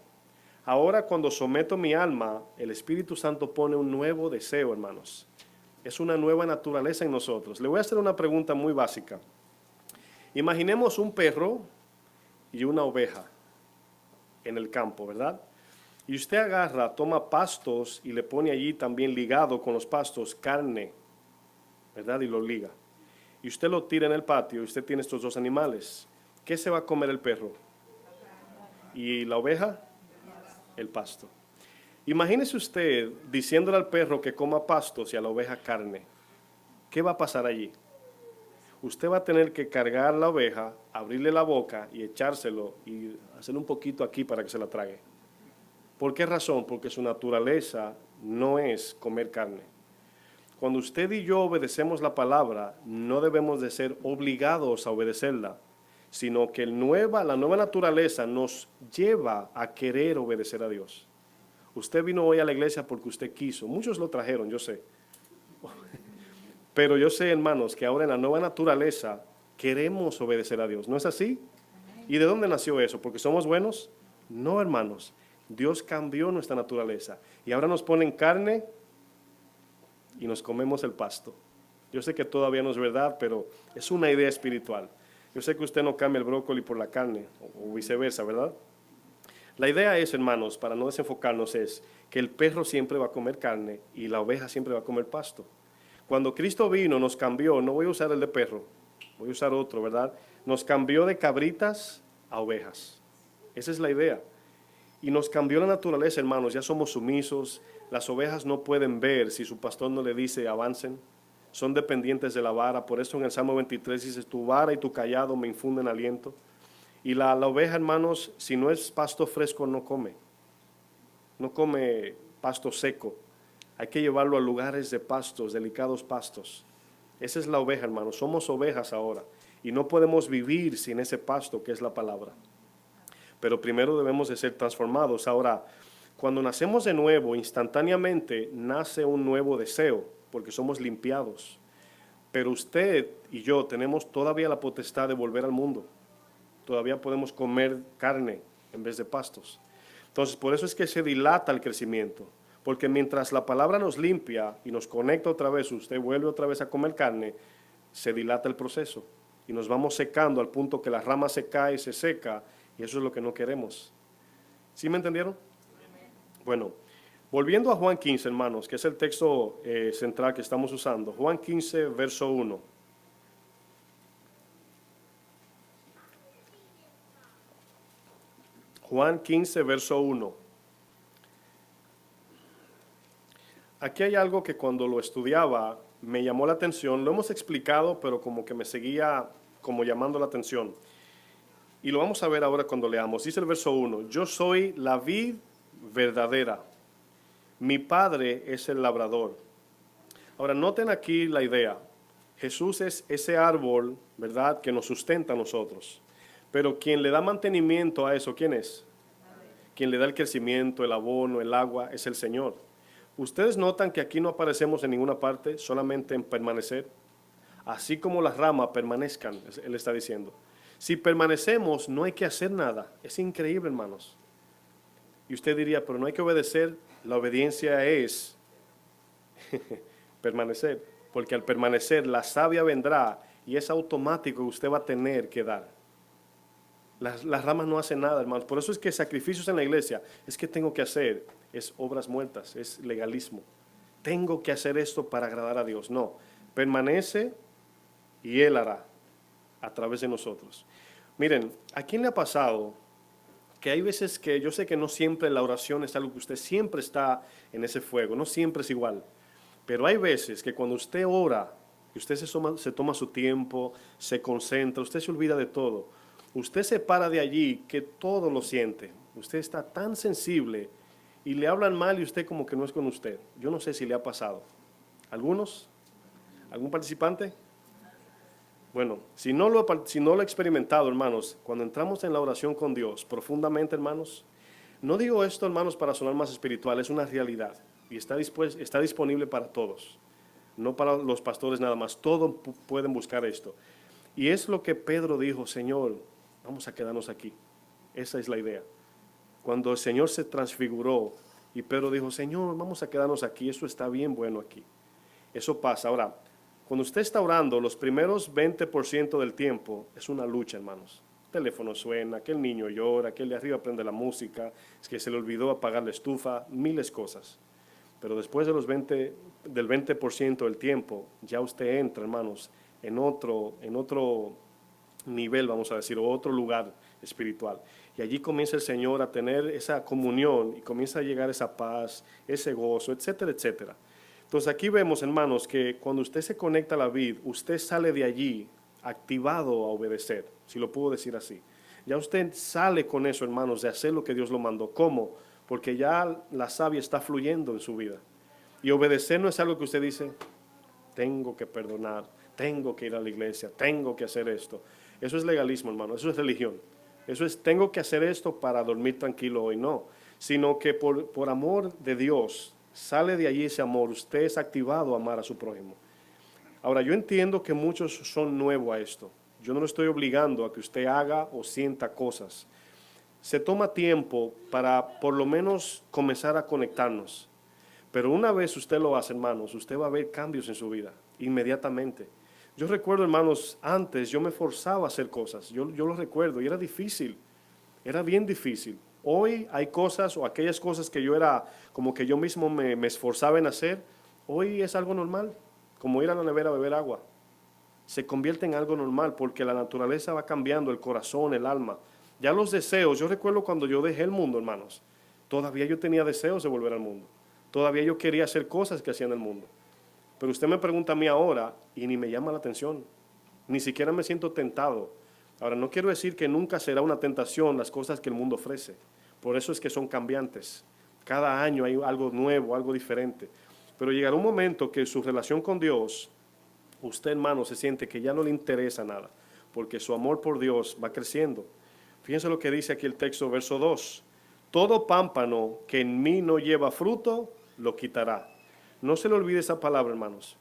Ahora, cuando someto mi alma, el Espíritu Santo pone un nuevo deseo, hermanos. Es una nueva naturaleza en nosotros. Le voy a hacer una pregunta muy básica. Imaginemos un perro y una oveja en el campo, ¿verdad? Y usted agarra, toma pastos y le pone allí también ligado con los pastos carne, ¿verdad? Y lo liga. Y usted lo tira en el patio y usted tiene estos dos animales. ¿Qué se va a comer el perro? ¿Y la oveja? El pasto. Imagínese usted diciéndole al perro que coma pastos y a la oveja carne. ¿Qué va a pasar allí? Usted va a tener que cargar la oveja, abrirle la boca y echárselo y hacerle un poquito aquí para que se la trague. ¿Por qué razón? Porque su naturaleza no es comer carne. Cuando usted y yo obedecemos la palabra, no debemos de ser obligados a obedecerla, sino que la nueva naturaleza nos lleva a querer obedecer a Dios. Usted vino hoy a la iglesia porque usted quiso. Muchos lo trajeron, yo sé. Pero yo sé, hermanos, que ahora en la nueva naturaleza queremos obedecer a Dios. ¿No es así? ¿Y de dónde nació eso? ¿Porque somos buenos? No, hermanos. Dios cambió nuestra naturaleza. Y ahora nos ponen carne y nos comemos el pasto. Yo sé que todavía no es verdad, pero es una idea espiritual. Yo sé que usted no cambia el brócoli por la carne, o viceversa, ¿verdad? La idea es, hermanos, para no desenfocarnos, es que el perro siempre va a comer carne y la oveja siempre va a comer pasto. Cuando Cristo vino, nos cambió, no voy a usar el de perro, voy a usar otro, ¿verdad? Nos cambió de cabritas a ovejas. Esa es la idea. Y nos cambió la naturaleza, hermanos, ya somos sumisos. Las ovejas no pueden ver si su pastor no le dice avancen. Son dependientes de la vara. Por eso en el Salmo 23 dice, tu vara y tu cayado me infunden aliento. Y la oveja, hermanos, si no es pasto fresco, no come. No come pasto seco. Hay que llevarlo a lugares de pastos, delicados pastos. Esa es la oveja, hermanos. Somos ovejas ahora. Y no podemos vivir sin ese pasto que es la palabra. Pero primero debemos de ser transformados. Ahora, cuando nacemos de nuevo, instantáneamente nace un nuevo deseo, porque somos limpiados. Pero usted y yo tenemos todavía la potestad de volver al mundo. Todavía podemos comer carne en vez de pastos. Entonces, por eso es que se dilata el crecimiento. Porque mientras la palabra nos limpia y nos conecta otra vez, usted vuelve otra vez a comer carne, se dilata el proceso. Y nos vamos secando al punto que la rama se cae y se seca, y eso es lo que no queremos. ¿Sí me entendieron? Bueno, volviendo a Juan 15, hermanos, que es el texto central que estamos usando. Juan 15, verso 1. Juan 15, verso 1. Aquí hay algo que cuando lo estudiaba me llamó la atención. Lo hemos explicado, pero como que me seguía como llamando la atención. Y lo vamos a ver ahora cuando leamos. Dice el verso 1. Yo soy la vid verdadera. Mi padre es el labrador. Ahora noten aquí la idea. Jesús es ese árbol, ¿verdad?, que nos sustenta a nosotros. Pero quien le da mantenimiento a eso, ¿quién es? Quien le da el crecimiento, el abono, el agua, es el Señor. Ustedes notan que aquí no aparecemos en ninguna parte, solamente en permanecer. Así como las ramas permanezcan, Él está diciendo. Si permanecemos, no hay que hacer nada. Es increíble, hermanos. Y usted diría, pero no hay que obedecer. La obediencia es permanecer. Porque al permanecer, la savia vendrá y es automático que usted va a tener que dar. Las ramas no hacen nada, hermanos. Por eso es que sacrificios en la iglesia es que tengo que hacer, es obras muertas, es legalismo. Tengo que hacer esto para agradar a Dios. No, permanece y Él hará a través de nosotros. Miren, ¿a quién le ha pasado que hay veces que yo sé que no siempre la oración es algo que usted siempre está en ese fuego, no siempre es igual, pero hay veces que cuando usted ora y usted se toma su tiempo, se concentra, usted se olvida de todo, usted se para de allí que todo lo siente, usted está tan sensible y le hablan mal y usted como que no es con usted. Yo no sé si le ha pasado. ¿Algunos? ¿Algún participante? Bueno, si no lo he experimentado, hermanos, cuando entramos en la oración con Dios profundamente, hermanos, no digo esto, hermanos, para sonar más espiritual, es una realidad y está disponible para todos, no para los pastores nada más, todos pueden buscar esto. Y es lo que Pedro dijo, Señor, vamos a quedarnos aquí. Esa es la idea. Cuando el Señor se transfiguró y Pedro dijo, Señor, vamos a quedarnos aquí, eso está bien bueno aquí. Eso pasa. Ahora, cuando usted está orando, los primeros 20% del tiempo es una lucha, hermanos. El teléfono suena, que el niño llora, que el de arriba prende la música, es que se le olvidó apagar la estufa, miles de cosas. Pero después de del 20% del tiempo, ya usted entra, hermanos, en otro nivel, vamos a decir, o otro lugar espiritual. Y allí comienza el Señor a tener esa comunión y comienza a llegar esa paz, ese gozo, etcétera, etcétera. Entonces aquí vemos, hermanos, que cuando usted se conecta a la vid, usted sale de allí activado a obedecer, si lo puedo decir así. Ya usted sale con eso, hermanos, de hacer lo que Dios lo mandó. ¿Cómo? Porque ya la savia está fluyendo en su vida. Y obedecer no es algo que usted dice, tengo que perdonar, tengo que ir a la iglesia, tengo que hacer esto. Eso es legalismo, hermano, eso es religión. Eso es, tengo que hacer esto para dormir tranquilo hoy, no. Sino que por amor de Dios, sale de allí ese amor, usted es activado a amar a su prójimo. Ahora, yo entiendo que muchos son nuevos a esto. Yo no lo estoy obligando a que usted haga o sienta cosas. Se toma tiempo para por lo menos comenzar a conectarnos. Pero una vez usted lo hace, hermanos, usted va a ver cambios en su vida, inmediatamente. Yo recuerdo, hermanos, antes yo me forzaba a hacer cosas, yo lo recuerdo, y era difícil, era bien difícil. Hoy hay cosas o aquellas cosas que yo era como que yo mismo me esforzaba en hacer, hoy es algo normal, como ir a la nevera a beber agua. Se convierte en algo normal porque la naturaleza va cambiando, el corazón, el alma. Ya los deseos, yo recuerdo cuando yo dejé el mundo, hermanos, todavía yo tenía deseos de volver al mundo. Todavía yo quería hacer cosas que hacía en el mundo. Pero usted me pregunta a mí ahora y ni me llama la atención. Ni siquiera me siento tentado. Ahora, no quiero decir que nunca será una tentación las cosas que el mundo ofrece. Por eso es que son cambiantes. Cada año hay algo nuevo, algo diferente. Pero llegará un momento que su relación con Dios, usted, hermano, se siente que ya no le interesa nada, porque su amor por Dios va creciendo. Fíjense lo que dice aquí el texto, verso 2. Todo pámpano que en mí no lleva fruto, lo quitará. No se le olvide esa palabra, hermanos.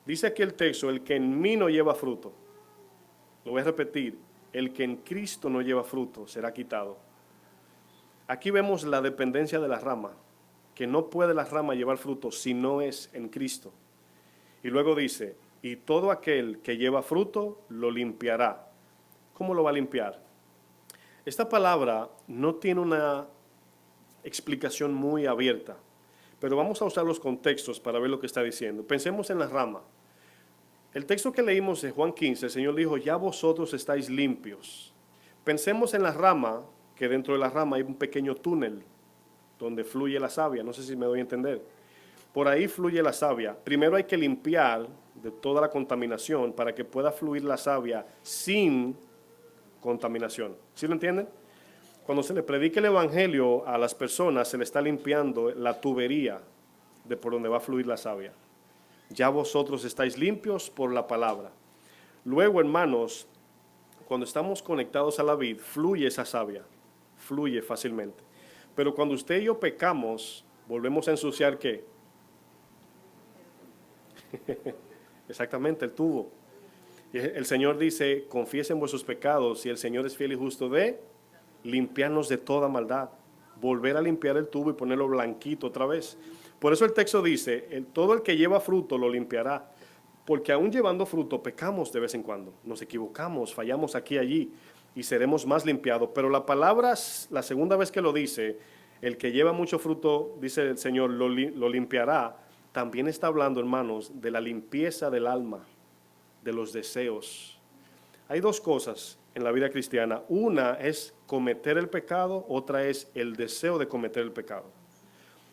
Dice aquí el texto, el que en mí no lleva fruto. Lo voy a repetir, el que en Cristo no lleva fruto será quitado. Aquí vemos la dependencia de la rama, que no puede la rama llevar fruto si no es en Cristo. Y luego dice, y todo aquel que lleva fruto lo limpiará. ¿Cómo lo va a limpiar? Esta palabra no tiene una explicación muy abierta, pero vamos a usar los contextos para ver lo que está diciendo. Pensemos en la rama. El texto que leímos de Juan 15, el Señor dijo, ya vosotros estáis limpios. Pensemos en la rama, que dentro de la rama hay un pequeño túnel donde fluye la savia. No sé si me doy a entender. Por ahí fluye la savia. Primero hay que limpiar de toda la contaminación para que pueda fluir la savia sin contaminación. ¿Sí lo entienden? Cuando se le predica el evangelio a las personas, se le está limpiando la tubería de por donde va a fluir la savia. Ya vosotros estáis limpios por la palabra. Luego, hermanos, cuando estamos conectados a la vid, fluye esa savia, fluye fácilmente. Pero cuando usted y yo pecamos, volvemos a ensuciar ¿qué? Exactamente, el tubo. El Señor dice, confiesen vuestros pecados y el Señor es fiel y justo de limpiarnos de toda maldad. Volver a limpiar el tubo y ponerlo blanquito otra vez. Por eso el texto dice, todo el que lleva fruto lo limpiará. Porque aún llevando fruto, pecamos de vez en cuando. Nos equivocamos, fallamos aquí y allí y seremos más limpiados. Pero la palabra, la segunda vez que lo dice, el que lleva mucho fruto, dice el Señor, lo limpiará. También está hablando, hermanos, de la limpieza del alma, de los deseos. Hay dos cosas en la vida cristiana. Una es cometer el pecado, otra es el deseo de cometer el pecado.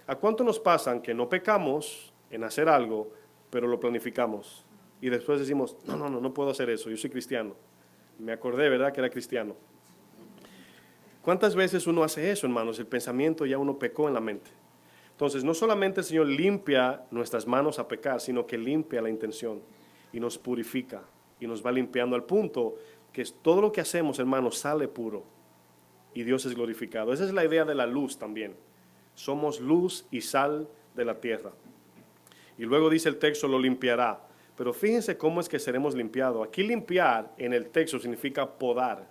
¿A cuánto nos pasan que no pecamos en hacer algo, pero lo planificamos? Y después decimos, no puedo hacer eso, yo soy cristiano. Me acordé, ¿verdad?, que era cristiano. ¿Cuántas veces uno hace eso, hermanos? El pensamiento ya uno pecó en la mente. Entonces, no solamente el Señor limpia nuestras manos a pecar, sino que limpia la intención y nos purifica y nos va limpiando al punto que todo lo que hacemos, hermanos, sale puro y Dios es glorificado. Esa es la idea de la luz también. Somos luz y sal de la tierra. Y luego dice el texto, lo limpiará. Pero fíjense cómo es que seremos limpiados. Aquí limpiar en el texto significa podar.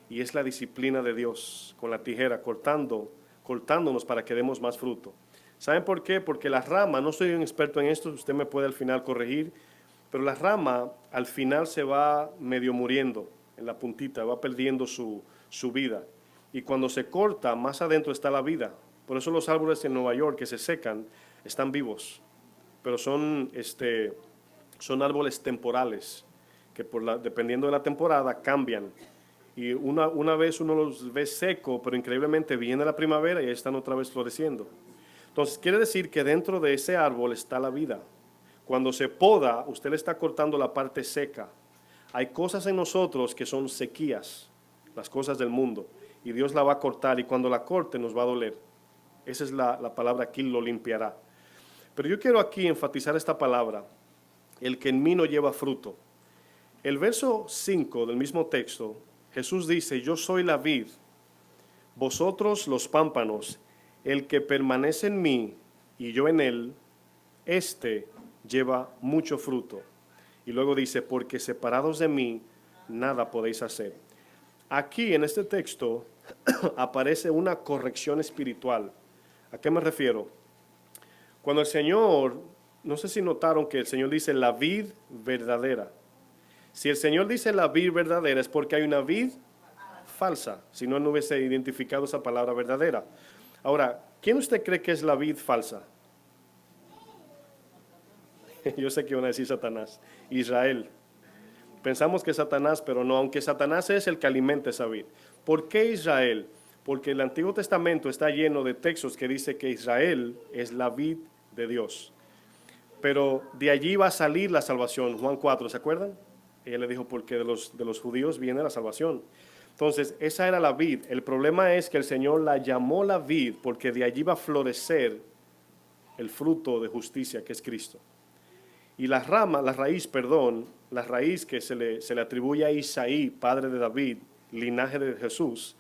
Y es la disciplina de Dios con la tijera, cortándonos para que demos más fruto. ¿Saben por qué? Porque la rama, no soy un experto en esto, usted me puede al final corregir, pero la rama al final se va medio muriendo en la puntita, va perdiendo su vida. Y cuando se corta, más adentro está la vida. Por eso los árboles en Nueva York que se secan están vivos, pero son árboles temporales, que dependiendo de la temporada cambian. Y una vez uno los ve seco, pero increíblemente viene la primavera y están otra vez floreciendo. Entonces quiere decir que dentro de ese árbol está la vida. Cuando se poda, usted le está cortando la parte seca. Hay cosas en nosotros que son sequías, las cosas del mundo, y Dios la va a cortar, y cuando la corte nos va a doler. Esa es la palabra aquí, lo limpiará. Pero yo quiero aquí enfatizar esta palabra, el que en mí no lleva fruto. El verso 5 del mismo texto, Jesús dice, yo soy la vid, vosotros los pámpanos, el que permanece en mí y yo en él, éste lleva mucho fruto. Y luego dice, porque separados de mí, nada podéis hacer. Aquí en este texto aparece una corrección espiritual. ¿A qué me refiero? Cuando el Señor, no sé si notaron que el Señor dice la vid verdadera. Si el Señor dice la vid verdadera es porque hay una vid falsa, si no, no hubiese identificado esa palabra verdadera. Ahora, ¿quién usted cree que es la vid falsa? Yo sé que van a decir Satanás, Israel. Pensamos que es Satanás, pero no, aunque Satanás es el que alimenta esa vid. ¿Por qué Israel? Porque el Antiguo Testamento está lleno de textos que dice que Israel es la vid de Dios. Pero de allí va a salir la salvación. Juan 4, ¿se acuerdan? Ella le dijo, porque de los judíos viene la salvación. Entonces, esa era la vid. El problema es que el Señor la llamó la vid porque de allí va a florecer el fruto de justicia que es Cristo. Y la raíz que se le atribuye a Isaí, padre de David, linaje de Jesús,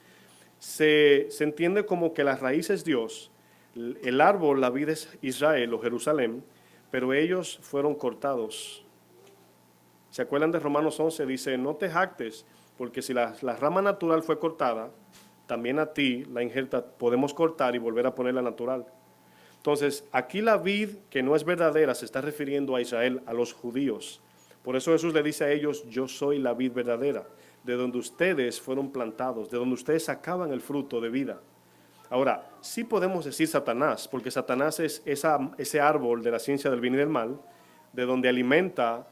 se entiende como que la raíz es Dios, el árbol, la vid es Israel o Jerusalén, pero ellos fueron cortados. ¿Se acuerdan de Romanos 11? Dice, no te jactes, porque si la rama natural fue cortada, también a ti la injerta podemos cortar y volver a ponerla natural. Entonces, aquí la vid que no es verdadera se está refiriendo a Israel, a los judíos. Por eso Jesús le dice a ellos, yo soy la vid verdadera, de donde ustedes fueron plantados, de donde ustedes sacaban el fruto de vida. Ahora, sí podemos decir Satanás, porque Satanás es ese árbol de la ciencia del bien y del mal, de donde alimenta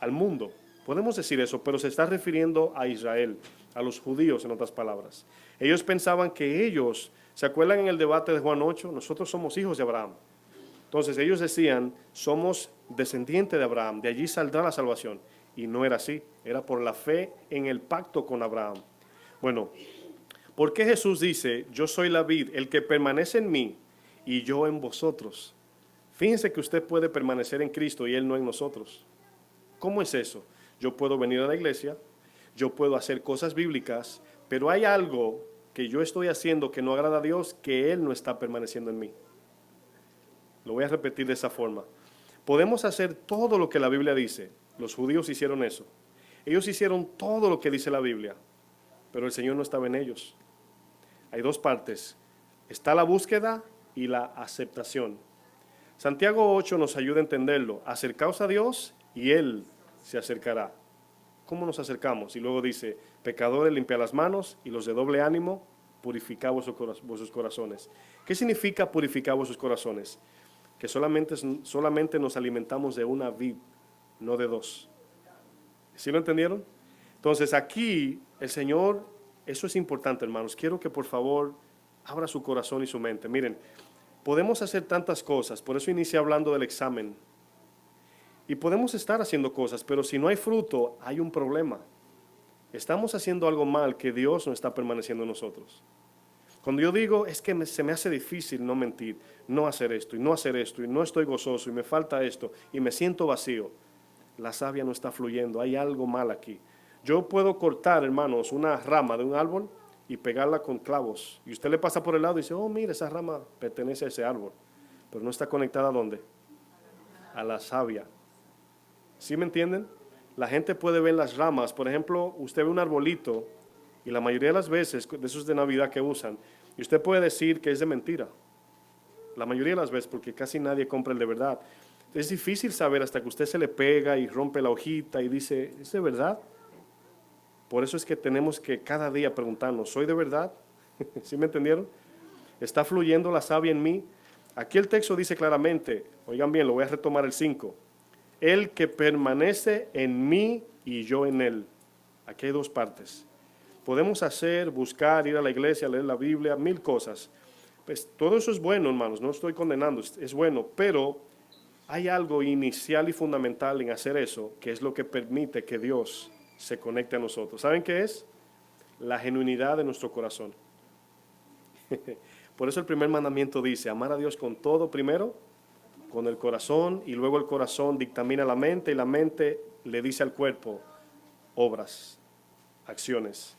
al mundo. Podemos decir eso, pero se está refiriendo a Israel, a los judíos en otras palabras. Ellos pensaban que ellos, ¿se acuerdan en el debate de Juan 8? Nosotros somos hijos de Abraham. Entonces ellos decían, somos descendientes de Abraham, de allí saldrá la salvación. Y no era así, era por la fe en el pacto con Abraham. Bueno, ¿por qué Jesús dice, yo soy la vid, el que permanece en mí y yo en vosotros? Fíjense que usted puede permanecer en Cristo y Él no en nosotros. ¿Cómo es eso? Yo puedo venir a la iglesia, yo puedo hacer cosas bíblicas, pero hay algo que yo estoy haciendo que no agrada a Dios, que Él no está permaneciendo en mí. Lo voy a repetir de esa forma. Podemos hacer todo lo que la Biblia dice. Los judíos hicieron eso. Ellos hicieron todo lo que dice la Biblia, pero el Señor no estaba en ellos. Hay dos partes. Está la búsqueda y la aceptación. Santiago 8 nos ayuda a entenderlo. Acercaos a Dios y Él se acercará. ¿Cómo nos acercamos? Y luego dice, pecadores, limpiad las manos, y los de doble ánimo, purificad vuestros corazones. ¿Qué significa purificar vuestros corazones? Que solamente nos alimentamos de una vid, no de dos. ¿Sí lo entendieron? Entonces aquí el Señor, eso es importante, hermanos. Quiero que por favor abra su corazón y su mente. Miren, podemos hacer tantas cosas, por eso inicia hablando del examen. Y podemos estar haciendo cosas, pero si no hay fruto, hay un problema. Estamos haciendo algo mal que Dios no está permaneciendo en nosotros. Cuando yo digo, es que se me hace difícil no mentir, no hacer esto, y no hacer esto, y no estoy gozoso, y me falta esto, y me siento vacío, la savia no está fluyendo, hay algo mal aquí. Yo puedo cortar, hermanos, una rama de un árbol y pegarla con clavos. Y usted le pasa por el lado y dice, oh, mire, esa rama pertenece a ese árbol. Pero no está conectada ¿a dónde? A la savia. ¿Sí me entienden? La gente puede ver las ramas. Por ejemplo, usted ve un arbolito y la mayoría de las veces, de esos de Navidad que usan, y usted puede decir que es de mentira. La mayoría de las veces, porque casi nadie compra el de verdad. Es difícil saber hasta que usted se le pega y rompe la hojita y dice, ¿es de verdad? Por eso es que tenemos que cada día preguntarnos, ¿soy de verdad? ¿Sí me entendieron? ¿Está fluyendo la savia en mí? Aquí el texto dice claramente, oigan bien, lo voy a retomar el 5. El que permanece en mí y yo en él. Aquí hay dos partes. Podemos hacer, buscar, ir a la iglesia, leer la Biblia, mil cosas. Pues todo eso es bueno, hermanos, no estoy condenando, es bueno, pero hay algo inicial y fundamental en hacer eso, que es lo que permite que Dios se conecte a nosotros. ¿Saben qué es? La genuinidad de nuestro corazón. Por eso el primer mandamiento dice, amar a Dios con todo primero, con el corazón, y luego el corazón dictamina la mente, y la mente le dice al cuerpo, obras, acciones.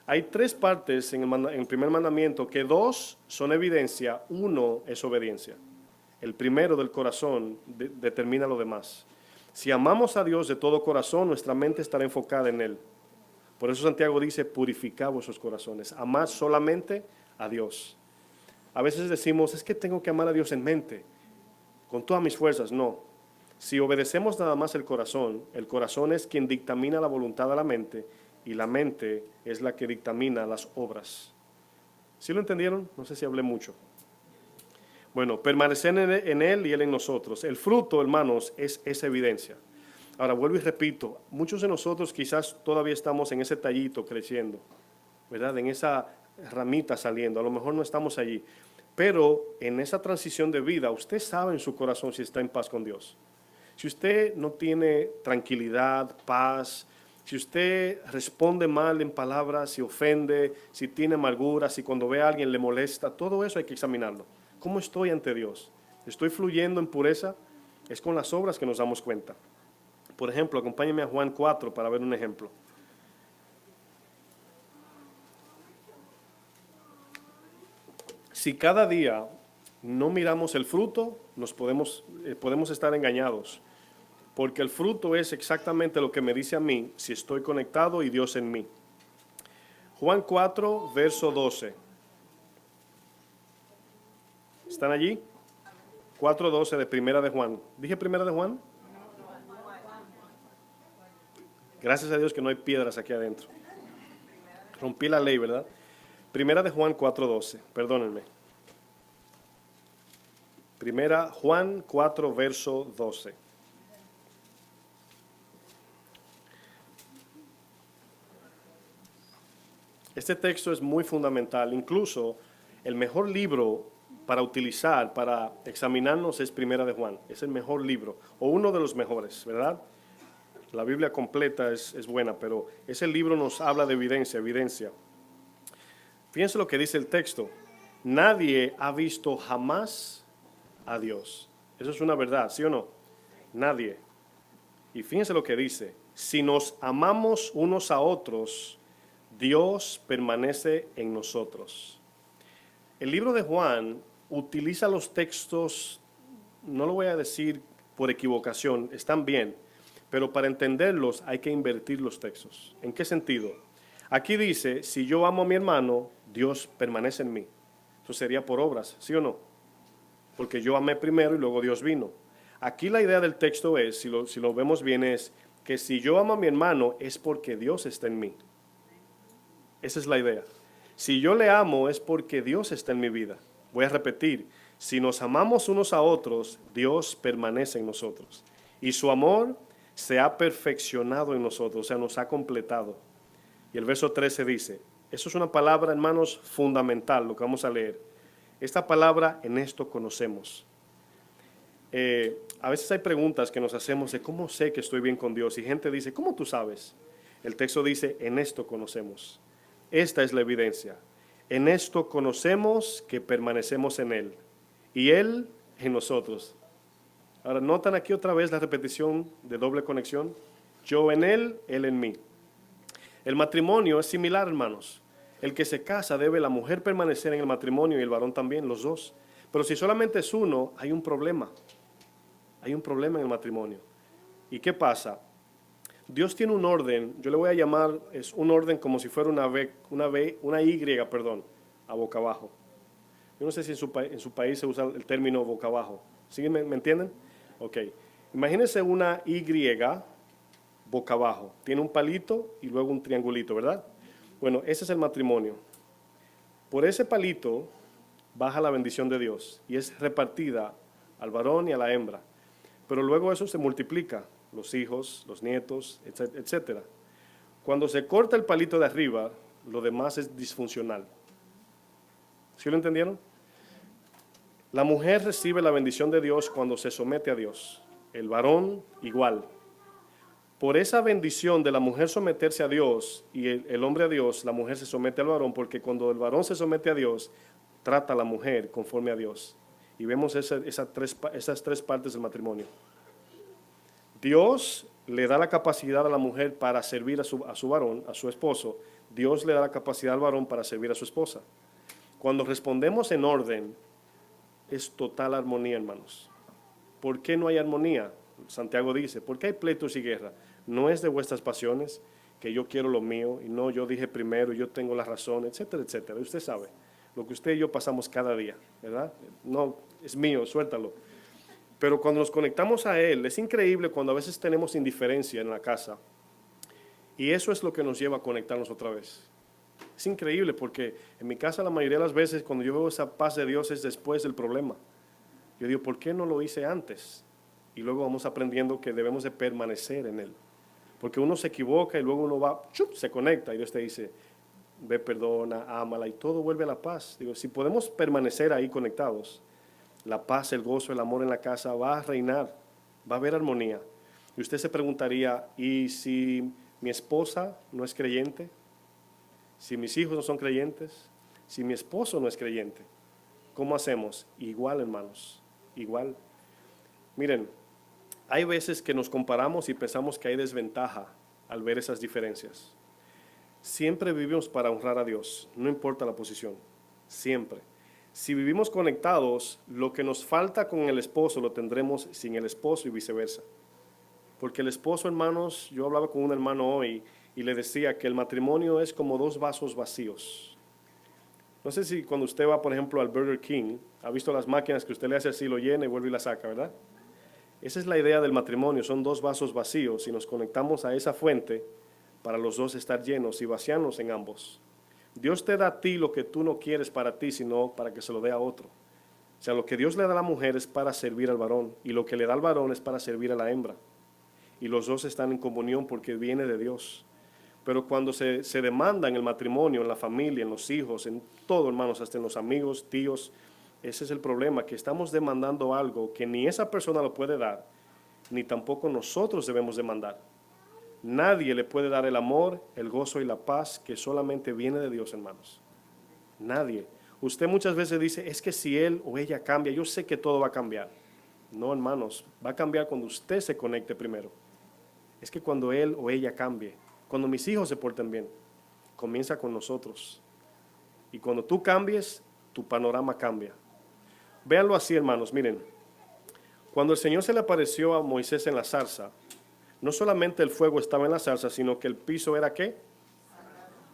Hay tres partes en el primer mandamiento, que dos son evidencia, uno es obediencia. El primero del corazón determina lo demás. Si amamos a Dios de todo corazón, nuestra mente estará enfocada en Él. Por eso Santiago dice, purificad vuestros corazones. Amad solamente a Dios. A veces decimos, es que tengo que amar a Dios en mente, con todas mis fuerzas. No. Si obedecemos nada más el corazón es quien dictamina la voluntad de la mente, y la mente es la que dictamina las obras. ¿Sí lo entendieron? No sé si hablé mucho. Bueno, permanecer en Él y Él en nosotros. El fruto, hermanos, es esa evidencia. Ahora, vuelvo y repito, muchos de nosotros quizás todavía estamos en ese tallito creciendo, ¿verdad? En esa ramita saliendo, a lo mejor no estamos allí. Pero en esa transición de vida, usted sabe en su corazón si está en paz con Dios. Si usted no tiene tranquilidad, paz, si usted responde mal en palabras, si ofende, si tiene amargura, si cuando ve a alguien le molesta, todo eso hay que examinarlo. ¿Cómo estoy ante Dios? ¿Estoy fluyendo en pureza? Es con las obras que nos damos cuenta. Por ejemplo, acompáñenme a Juan 4 para ver un ejemplo. Si cada día no miramos el fruto, podemos estar engañados. Porque el fruto es exactamente lo que me dice a mí si estoy conectado y Dios en mí. Juan 4, verso 12. ¿Están allí? 4:12 de Primera de Juan. ¿Dije Primera de Juan? Gracias a Dios que no hay piedras aquí adentro. Rompí la ley, ¿verdad? Primera de Juan 4:12. Perdónenme. Primera Juan 4, verso 12. Este texto es muy fundamental. Incluso el mejor libro para utilizar, para examinarnos es Primera de Juan. Es el mejor libro, o uno de los mejores, ¿verdad? La Biblia completa es buena, pero ese libro nos habla de evidencia. Fíjense lo que dice el texto. Nadie ha visto jamás a Dios. Eso es una verdad, ¿sí o no? Nadie. Y fíjense lo que dice. Si nos amamos unos a otros, Dios permanece en nosotros. El libro de Juan utiliza los textos, no lo voy a decir por equivocación, están bien, pero para entenderlos hay que invertir los textos. ¿En qué sentido? Aquí dice, si yo amo a mi hermano, Dios permanece en mí. Eso sería por obras, ¿sí o no? Porque yo amé primero y luego Dios vino. Aquí la idea del texto es, si lo vemos bien, es que si yo amo a mi hermano es porque Dios está en mí. Esa es la idea. Si yo le amo es porque Dios está en mi vida. Voy a repetir, si nos amamos unos a otros, Dios permanece en nosotros. Y su amor se ha perfeccionado en nosotros, o sea, nos ha completado. Y el verso 13 dice, eso es una palabra, hermanos, fundamental, lo que vamos a leer. Esta palabra, en esto conocemos. A veces hay preguntas que nos hacemos de cómo sé que estoy bien con Dios. Y gente dice, ¿cómo tú sabes? El texto dice, en esto conocemos. Esta es la evidencia. En esto conocemos que permanecemos en Él y Él en nosotros. Ahora, ¿notan aquí otra vez la repetición de doble conexión? Yo en Él, Él en mí. El matrimonio es similar, hermanos. El que se casa debe la mujer permanecer en el matrimonio y el varón también, los dos. Pero si solamente es uno, hay un problema. Hay un problema en el matrimonio. ¿Y qué pasa? Dios tiene un orden, yo le voy a llamar, es un orden como si fuera una Y, a boca abajo. Yo no sé si en su país se usa el término boca abajo. ¿Sí me entienden? Ok. Imagínense una Y boca abajo. Tiene un palito y luego un triangulito, ¿verdad? Bueno, ese es el matrimonio. Por ese palito baja la bendición de Dios y es repartida al varón y a la hembra. Pero luego eso se multiplica. Los hijos, los nietos, etcétera. Cuando se corta el palito de arriba, lo demás es disfuncional. ¿Sí lo entendieron? La mujer recibe la bendición de Dios cuando se somete a Dios. El varón igual. Por esa bendición de la mujer someterse a Dios y el hombre a Dios, la mujer se somete al varón, porque cuando el varón se somete a Dios, trata a la mujer conforme a Dios. Y vemos esas tres partes del matrimonio. Dios le da la capacidad a la mujer para servir a su varón, a su esposo. Dios le da la capacidad al varón para servir a su esposa. Cuando respondemos en orden, es total armonía, hermanos. ¿Por qué no hay armonía? Santiago dice, ¿por qué hay pleitos y guerra? No es de vuestras pasiones, que yo quiero lo mío, y no, yo dije primero, yo tengo la razón, etcétera, etcétera. Usted sabe, lo que usted y yo pasamos cada día, ¿verdad? No, es mío, suéltalo. Pero cuando nos conectamos a Él, es increíble cuando a veces tenemos indiferencia en la casa. Y eso es lo que nos lleva a conectarnos otra vez. Es increíble porque en mi casa la mayoría de las veces cuando yo veo esa paz de Dios es después del problema. Yo digo, ¿por qué no lo hice antes? Y luego vamos aprendiendo que debemos de permanecer en Él. Porque uno se equivoca y luego uno va, ¡chup!, se conecta y Dios te dice, ve, perdona, ámala y todo vuelve a la paz. Digo, si podemos permanecer ahí conectados, la paz, el gozo, el amor en la casa va a reinar, va a haber armonía. Y usted se preguntaría, ¿y si mi esposa no es creyente? Si mis hijos no son creyentes, si mi esposo no es creyente, ¿cómo hacemos? Igual, hermanos, igual. Miren, hay veces que nos comparamos y pensamos que hay desventaja al ver esas diferencias. Siempre vivimos para honrar a Dios, no importa la posición, siempre. Si vivimos conectados, lo que nos falta con el esposo lo tendremos sin el esposo y viceversa. Porque el esposo, hermanos, yo hablaba con un hermano hoy y le decía que el matrimonio es como dos vasos vacíos. No sé si cuando usted va, por ejemplo, al Burger King, ha visto las máquinas que usted le hace así, lo llena y vuelve y la saca, ¿verdad? Esa es la idea del matrimonio, son dos vasos vacíos y nos conectamos a esa fuente para los dos estar llenos y vaciarnos en ambos. Dios te da a ti lo que tú no quieres para ti, sino para que se lo dé a otro. O sea, lo que Dios le da a la mujer es para servir al varón y lo que le da al varón es para servir a la hembra. Y los dos están en comunión porque viene de Dios. Pero cuando se demanda en el matrimonio, en la familia, en los hijos, en todo, hermanos, hasta en los amigos, tíos, ese es el problema, que estamos demandando algo que ni esa persona lo puede dar, ni tampoco nosotros debemos demandar. Nadie le puede dar el amor, el gozo y la paz que solamente viene de Dios, hermanos. Nadie. Usted muchas veces dice, es que si él o ella cambia, yo sé que todo va a cambiar. No, hermanos, va a cambiar cuando usted se conecte primero. Es que cuando él o ella cambie, cuando mis hijos se porten bien, comienza con nosotros. Y cuando tú cambies, tu panorama cambia. Véanlo así, hermanos, miren. Cuando el Señor se le apareció a Moisés en la zarza, no solamente el fuego estaba en la zarza, sino que el piso era ¿qué?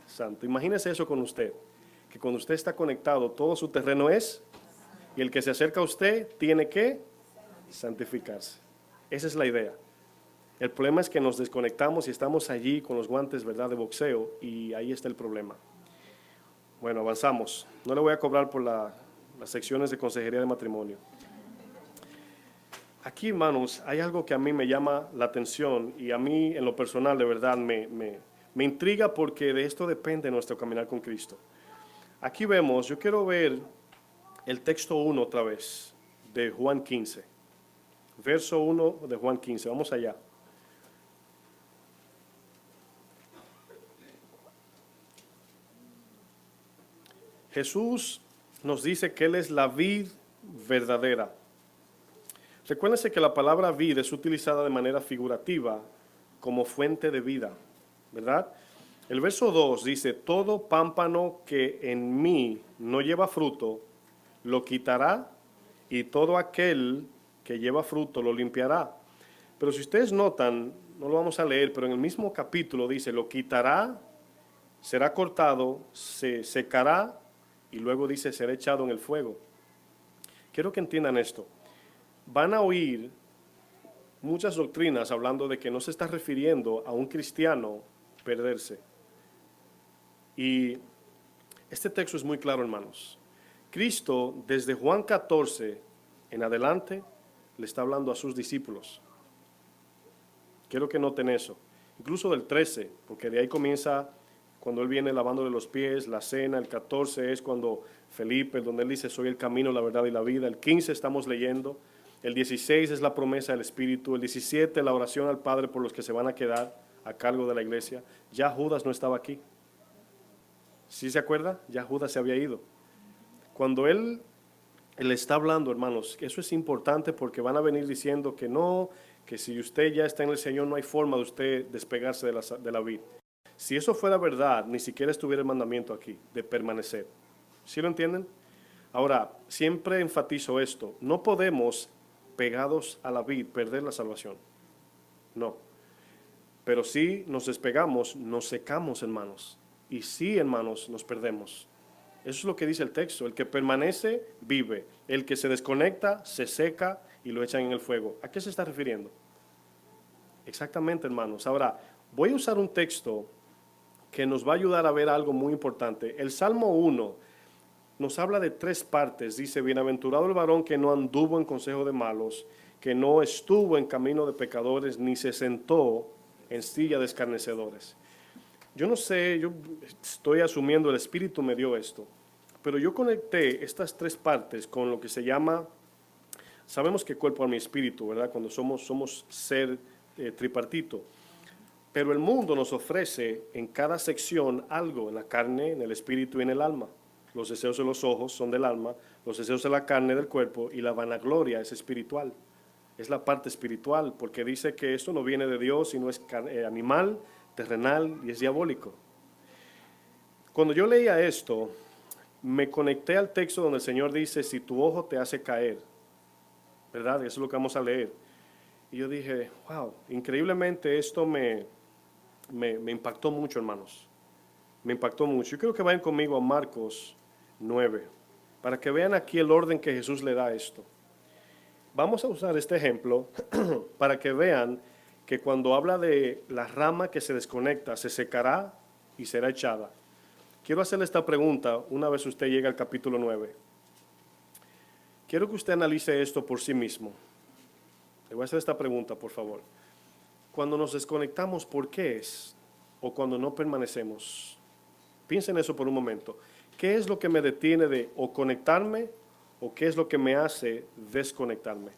Santo. Imagínese eso con usted, que cuando usted está conectado, todo su terreno es, y el que se acerca a usted tiene que santificarse. Esa es la idea. El problema es que nos desconectamos y estamos allí con los guantes, ¿verdad?, de boxeo, y ahí está el problema. Bueno, avanzamos. No le voy a cobrar por las secciones de consejería de matrimonio. Aquí, hermanos, hay algo que a mí me llama la atención y a mí, en lo personal, de verdad, me intriga porque de esto depende nuestro caminar con Cristo. Aquí vemos, yo quiero ver el texto 1 otra vez, de Juan 15. Verso 1 de Juan 15. Vamos allá. Jesús nos dice que Él es la vid verdadera. Recuérdense que la palabra vid es utilizada de manera figurativa como fuente de vida, ¿verdad? El verso 2 dice, todo pámpano que en mí no lleva fruto, lo quitará, y todo aquel que lleva fruto lo limpiará. Pero si ustedes notan, no lo vamos a leer, pero en el mismo capítulo dice, lo quitará, será cortado, se secará, y luego dice, será echado en el fuego. Quiero que entiendan esto. Van a oír muchas doctrinas hablando de que no se está refiriendo a un cristiano perderse. Y este texto es muy claro, hermanos. Cristo, desde Juan 14 en adelante, le está hablando a sus discípulos. Quiero que noten eso. Incluso del 13, porque de ahí comienza cuando Él viene lavándole los pies, la cena. El 14 es cuando Felipe, donde Él dice, soy el camino, la verdad y la vida. El 15 estamos leyendo. El 16 es la promesa del Espíritu. El 17, la oración al Padre por los que se van a quedar a cargo de la iglesia. Ya Judas no estaba aquí. ¿Sí se acuerda? Ya Judas se había ido. Cuando Él está hablando, hermanos, eso es importante porque van a venir diciendo que no, que si usted ya está en el Señor no hay forma de usted despegarse de la vid. Si eso fuera verdad, ni siquiera estuviera el mandamiento aquí, de permanecer. ¿Sí lo entienden? Ahora, siempre enfatizo esto, no podemos, pegados a la vid, perder la salvación. No. Pero si nos despegamos, nos secamos, hermanos. Y sí, hermanos, nos perdemos. Eso es lo que dice el texto. El que permanece, vive. El que se desconecta, se seca y lo echan en el fuego. ¿A qué se está refiriendo? Exactamente, hermanos. Ahora, voy a usar un texto que nos va a ayudar a ver algo muy importante. El Salmo 1 nos habla de 3 partes. Dice, bienaventurado el varón que no anduvo en consejo de malos, que no estuvo en camino de pecadores, ni se sentó en silla de escarnecedores. Yo no sé, yo estoy asumiendo, el Espíritu me dio esto, pero yo conecté estas 3 partes con lo que se llama, sabemos que cuerpo, alma y espíritu, ¿verdad? Cuando somos ser tripartito. Pero el mundo nos ofrece en cada sección algo, en la carne, en el espíritu y en el alma. Los deseos de los ojos son del alma, los deseos de la carne del cuerpo, y la vanagloria es espiritual. Es la parte espiritual, porque dice que esto no viene de Dios, sino es animal, terrenal y es diabólico. Cuando yo leía esto, me conecté al texto donde el Señor dice, si tu ojo te hace caer, ¿verdad? Eso es lo que vamos a leer. Y yo dije, wow, increíblemente esto me me impactó mucho, hermanos. Me impactó mucho. Yo quiero que vayan conmigo a Marcos 9, para que vean aquí el orden que Jesús le da a esto. Vamos a usar este ejemplo para que vean que cuando habla de la rama que se desconecta, se secará y será echada. Quiero hacerle esta pregunta una vez usted llegue al capítulo 9. Quiero que usted analice esto por sí mismo. Le voy a hacer esta pregunta, por favor. Cuando nos desconectamos, ¿por qué es? O cuando no permanecemos. Piensen en eso por un momento. ¿Qué es lo que me detiene de o conectarme o qué es lo que me hace desconectarme?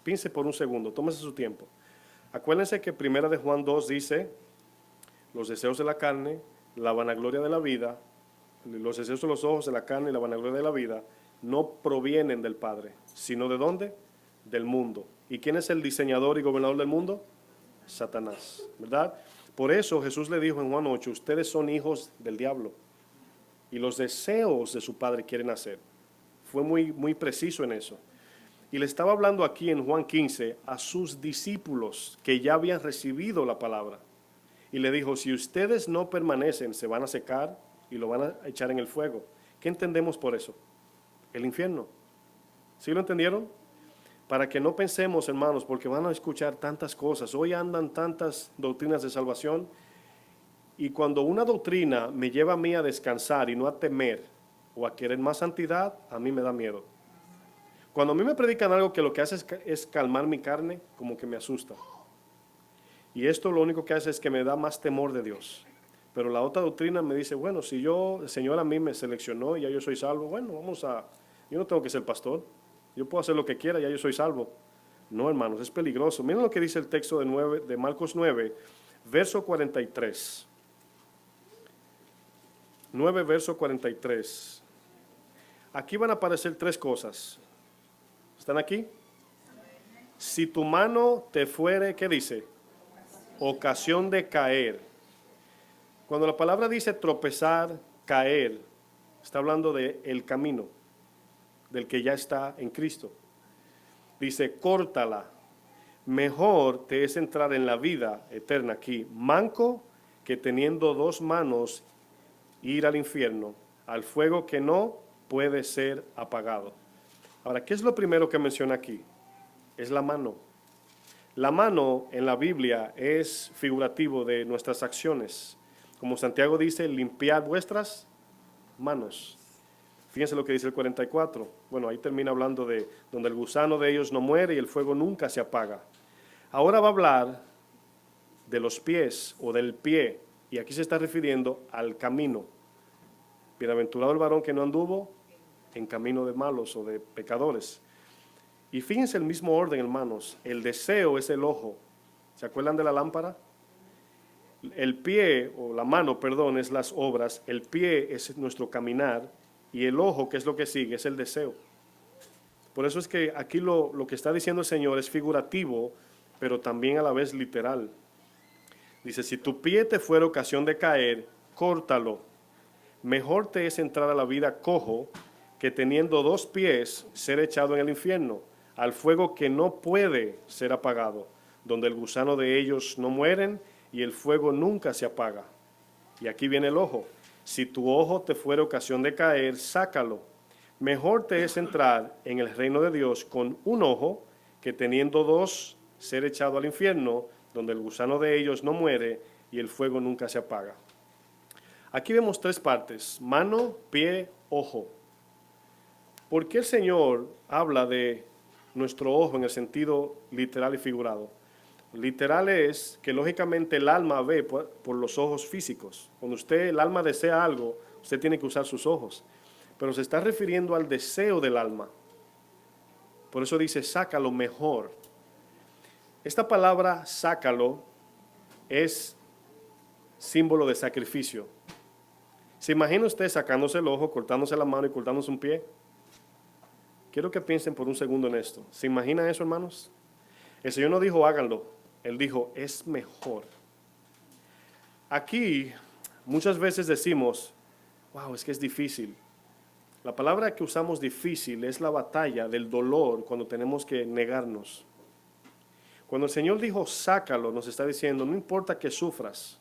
Piense por un segundo, tómese su tiempo. Acuérdense que 1 de Juan 2 dice, los deseos de la carne, la vanagloria de la vida, los deseos de los ojos, de la carne y la vanagloria de la vida, no provienen del Padre, sino ¿de dónde? Del mundo. ¿Y quién es el diseñador y gobernador del mundo? Satanás, ¿verdad? Por eso Jesús le dijo en Juan 8, ustedes son hijos del diablo y los deseos de su padre quieren hacer. Fue muy preciso en eso. Y le estaba hablando aquí en Juan 15 a sus discípulos que ya habían recibido la palabra. Y le dijo, si ustedes no permanecen, se van a secar y lo van a echar en el fuego. ¿Qué entendemos por eso? El infierno. ¿Sí lo entendieron? Para que no pensemos, hermanos, porque van a escuchar tantas cosas. Hoy andan tantas doctrinas de salvación. Y cuando una doctrina me lleva a mí a descansar y no a temer o a querer más santidad, a mí me da miedo. Cuando a mí me predican algo que lo que hace es calmar mi carne, como que me asusta. Y esto lo único que hace es que me da más temor de Dios. Pero la otra doctrina me dice, bueno, si el Señor a mí me seleccionó y ya yo soy salvo, bueno, yo no tengo que ser pastor. Yo puedo hacer lo que quiera, ya yo soy salvo. No, hermanos, es peligroso. Miren lo que dice el texto de Marcos 9, verso 43. 9, verso 43. Aquí van a aparecer tres cosas. ¿Están aquí? Si tu mano te fuere, ¿qué dice? Ocasión de caer. Cuando la palabra dice tropezar, caer, está hablando de el camino, del que ya está en Cristo. Dice, córtala. Mejor te es entrar en la vida eterna aquí, manco, que teniendo dos manos ir al infierno, al fuego que no puede ser apagado. Ahora, ¿qué es lo primero que menciona aquí? Es la mano. La mano en la Biblia es figurativo de nuestras acciones. Como Santiago dice, limpiad vuestras manos. Fíjense lo que dice el 44. Bueno, ahí termina hablando de donde el gusano de ellos no muere y el fuego nunca se apaga. Ahora va a hablar de los pies o del pie, y aquí se está refiriendo al camino. Bienaventurado el varón que no anduvo en camino de malos o de pecadores. Y fíjense el mismo orden, hermanos. El deseo es el ojo. ¿Se acuerdan de la lámpara? El pie, o la mano, perdón, es las obras. El pie es nuestro caminar. Y el ojo, que es lo que sigue, es el deseo. Por eso es que aquí lo que está diciendo el Señor es figurativo, pero también a la vez literal. Dice, si tu pie te fuera ocasión de caer, córtalo. Mejor te es entrar a la vida cojo que teniendo dos pies ser echado en el infierno, al fuego que no puede ser apagado, donde el gusano de ellos no mueren y el fuego nunca se apaga. Y aquí viene el ojo. Si tu ojo te fuera ocasión de caer, sácalo. Mejor te es entrar en el reino de Dios con un ojo que teniendo dos ser echado al infierno, donde el gusano de ellos no muere y el fuego nunca se apaga. Aquí vemos tres partes: mano, pie, ojo. ¿Por qué el Señor habla de nuestro ojo en el sentido literal y figurado? Literal es que lógicamente el alma ve por los ojos físicos. Cuando el alma desea algo, usted tiene que usar sus ojos. Pero se está refiriendo al deseo del alma. Por eso dice, sácalo mejor. Esta palabra, sácalo, es símbolo de sacrificio. ¿Se imagina usted sacándose el ojo, cortándose la mano y cortándose un pie? Quiero que piensen por un segundo en esto. ¿Se imagina eso, hermanos? El Señor no dijo háganlo, Él dijo es mejor. Aquí muchas veces decimos, wow, es que es difícil. La palabra que usamos difícil es la batalla del dolor cuando tenemos que negarnos. Cuando el Señor dijo sácalo, nos está diciendo, no importa que sufras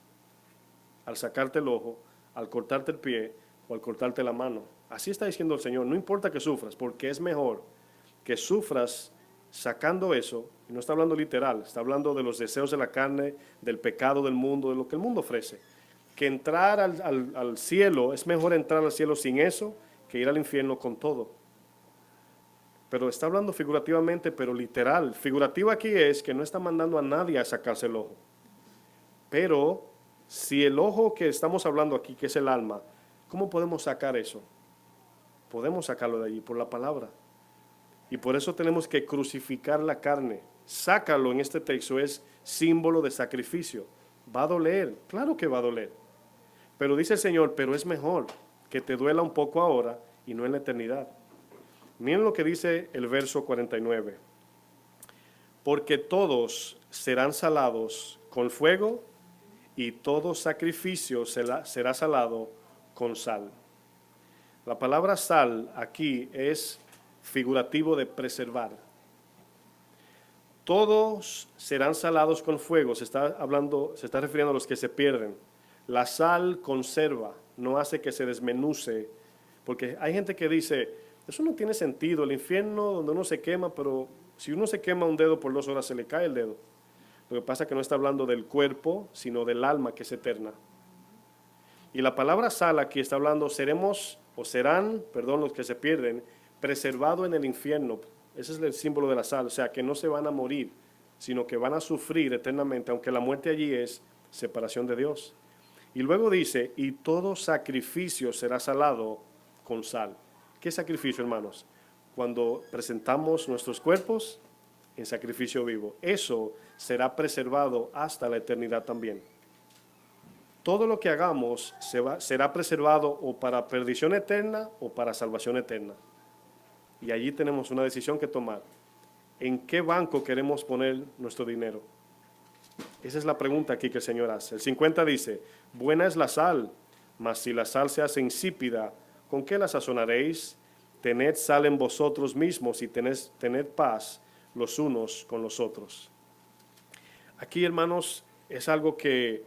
al sacarte el ojo, al cortarte el pie o al cortarte la mano. Así está diciendo el Señor, no importa que sufras, porque es mejor que sufras sacando eso, y no está hablando literal, está hablando de los deseos de la carne, del pecado del mundo, de lo que el mundo ofrece. Que entrar al cielo, es mejor entrar al cielo sin eso que ir al infierno con todo. Pero está hablando figurativamente, pero literal. Figurativo aquí es que no está mandando a nadie a sacarse el ojo. Pero si el ojo que estamos hablando aquí, que es el alma, ¿cómo podemos sacar eso? Podemos sacarlo de allí por la palabra. Y por eso tenemos que crucificar la carne. Sácalo en este texto es símbolo de sacrificio. Va a doler, claro que va a doler. Pero dice el Señor, pero es mejor que te duela un poco ahora y no en la eternidad. Miren lo que dice el verso 49. Porque todos serán salados con fuego y todo sacrificio será salado con sal. La palabra sal aquí es figurativo de preservar. Todos serán salados con fuego, se está refiriendo a los que se pierden. La sal conserva, no hace que se desmenuce, porque hay gente que dice, eso no tiene sentido, el infierno donde uno se quema, pero si uno se quema un dedo por 2 horas se le cae el dedo. Lo que pasa es que no está hablando del cuerpo, sino del alma que es eterna. Y la palabra sal aquí está hablando, serán, los que se pierden, preservados en el infierno. Ese es el símbolo de la sal, o sea, que no se van a morir, sino que van a sufrir eternamente, aunque la muerte allí es separación de Dios. Y luego dice, y todo sacrificio será salado con sal. ¿Qué sacrificio, hermanos? Cuando presentamos nuestros cuerpos en sacrificio vivo. Eso será preservado hasta la eternidad también. Todo lo que hagamos será preservado o para perdición eterna o para salvación eterna. Y allí tenemos una decisión que tomar. ¿En qué banco queremos poner nuestro dinero? Esa es la pregunta aquí que el Señor hace. El 50 dice, buena es la sal, mas si la sal se hace insípida, ¿con qué la sazonaréis? Tened sal en vosotros mismos y tened paz los unos con los otros. Aquí, hermanos, es algo que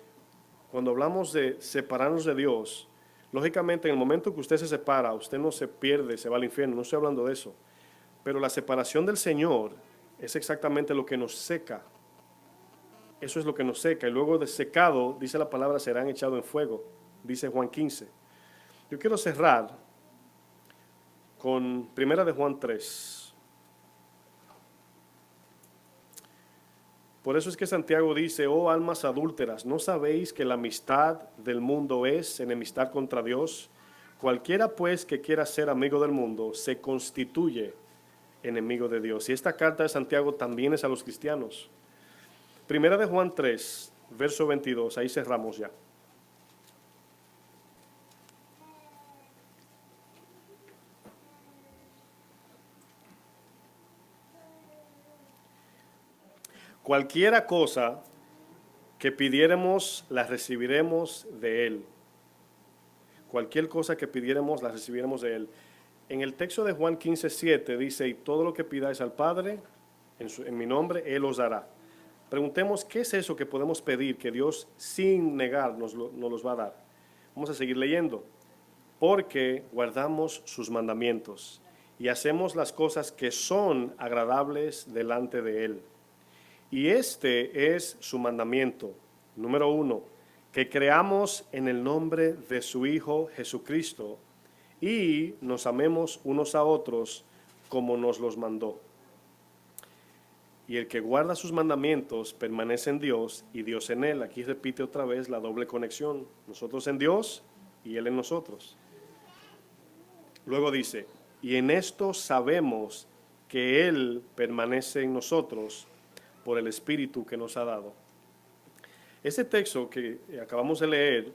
cuando hablamos de separarnos de Dios, lógicamente en el momento que usted se separa, usted no se pierde, se va al infierno, no estoy hablando de eso. Pero la separación del Señor es exactamente lo que nos seca. Eso es lo que nos seca. Y luego de secado, dice la palabra, serán echados en fuego, dice Juan 15. Yo quiero cerrar con 1 de Juan 3. Por eso es que Santiago dice, oh almas adúlteras, ¿no sabéis que la amistad del mundo es enemistad contra Dios? Cualquiera pues que quiera ser amigo del mundo se constituye enemigo de Dios. Y esta carta de Santiago también es a los cristianos. 1 de Juan 3, verso 22, ahí cerramos ya. Cualquiera cosa que pidiéramos, la recibiremos de Él. Cualquier cosa que pidiéramos, la recibiremos de Él. En el texto de Juan 15:7 dice, y todo lo que pidáis al Padre, en mi nombre, Él os dará. Preguntemos, ¿qué es eso que podemos pedir que Dios sin negar nos los va a dar? Vamos a seguir leyendo. Porque guardamos sus mandamientos y hacemos las cosas que son agradables delante de Él. Y este es su mandamiento, número 1, que creamos en el nombre de su Hijo Jesucristo y nos amemos unos a otros como nos los mandó. Y el que guarda sus mandamientos permanece en Dios y Dios en él. Aquí repite otra vez la doble conexión, nosotros en Dios y Él en nosotros. Luego dice, y en esto sabemos que Él permanece en nosotros por el Espíritu que nos ha dado. Ese texto que acabamos de leer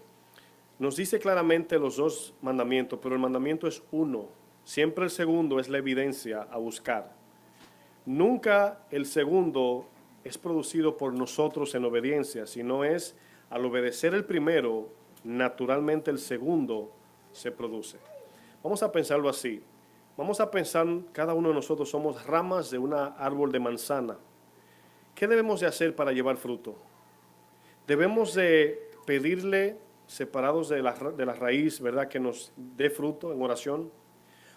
nos dice claramente los 2 mandamientos, pero el mandamiento es uno. Siempre el segundo es la evidencia a buscar. Nunca el segundo es producido por nosotros en obediencia, sino es al obedecer el primero, naturalmente el segundo se produce. Vamos a pensarlo así. Vamos a pensar, cada uno de nosotros somos ramas de un árbol de manzana. ¿Qué debemos de hacer para llevar fruto? Debemos de pedirle, separados de la raíz, ¿verdad?, que nos dé fruto en oración.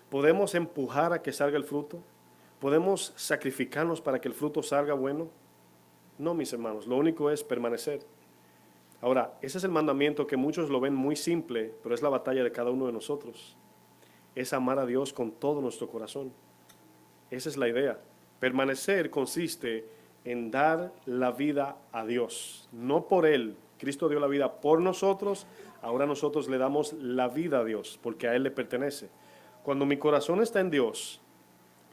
Podemos empujar a que salga el fruto. Podemos sacrificarnos para que el fruto salga bueno. No, mis hermanos, lo único es permanecer. Ahora, ese es el mandamiento que muchos lo ven muy simple, pero es la batalla de cada uno de nosotros. Es amar a Dios con todo nuestro corazón. Esa es la idea. Permanecer consiste en dar la vida a Dios, no por Él. Cristo dio la vida por nosotros, ahora nosotros le damos la vida a Dios, porque a Él le pertenece. Cuando mi corazón está en Dios,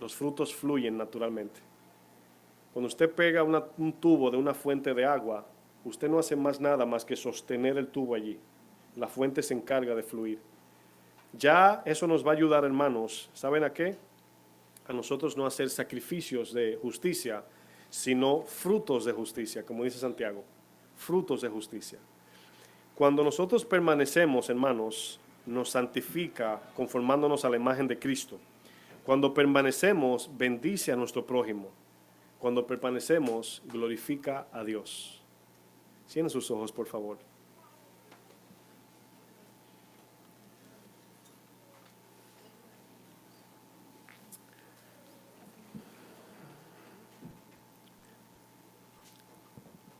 los frutos fluyen naturalmente. Cuando usted pega un tubo de una fuente de agua, usted no hace más nada más que sostener el tubo allí. La fuente se encarga de fluir. Ya eso nos va a ayudar, hermanos, ¿saben a qué? A nosotros no hacer sacrificios de justicia, sino frutos de justicia, como dice Santiago, frutos de justicia. Cuando nosotros permanecemos, hermanos, nos santifica conformándonos a la imagen de Cristo. Cuando permanecemos, bendice a nuestro prójimo. Cuando permanecemos, glorifica a Dios. Cierren sus ojos, por favor.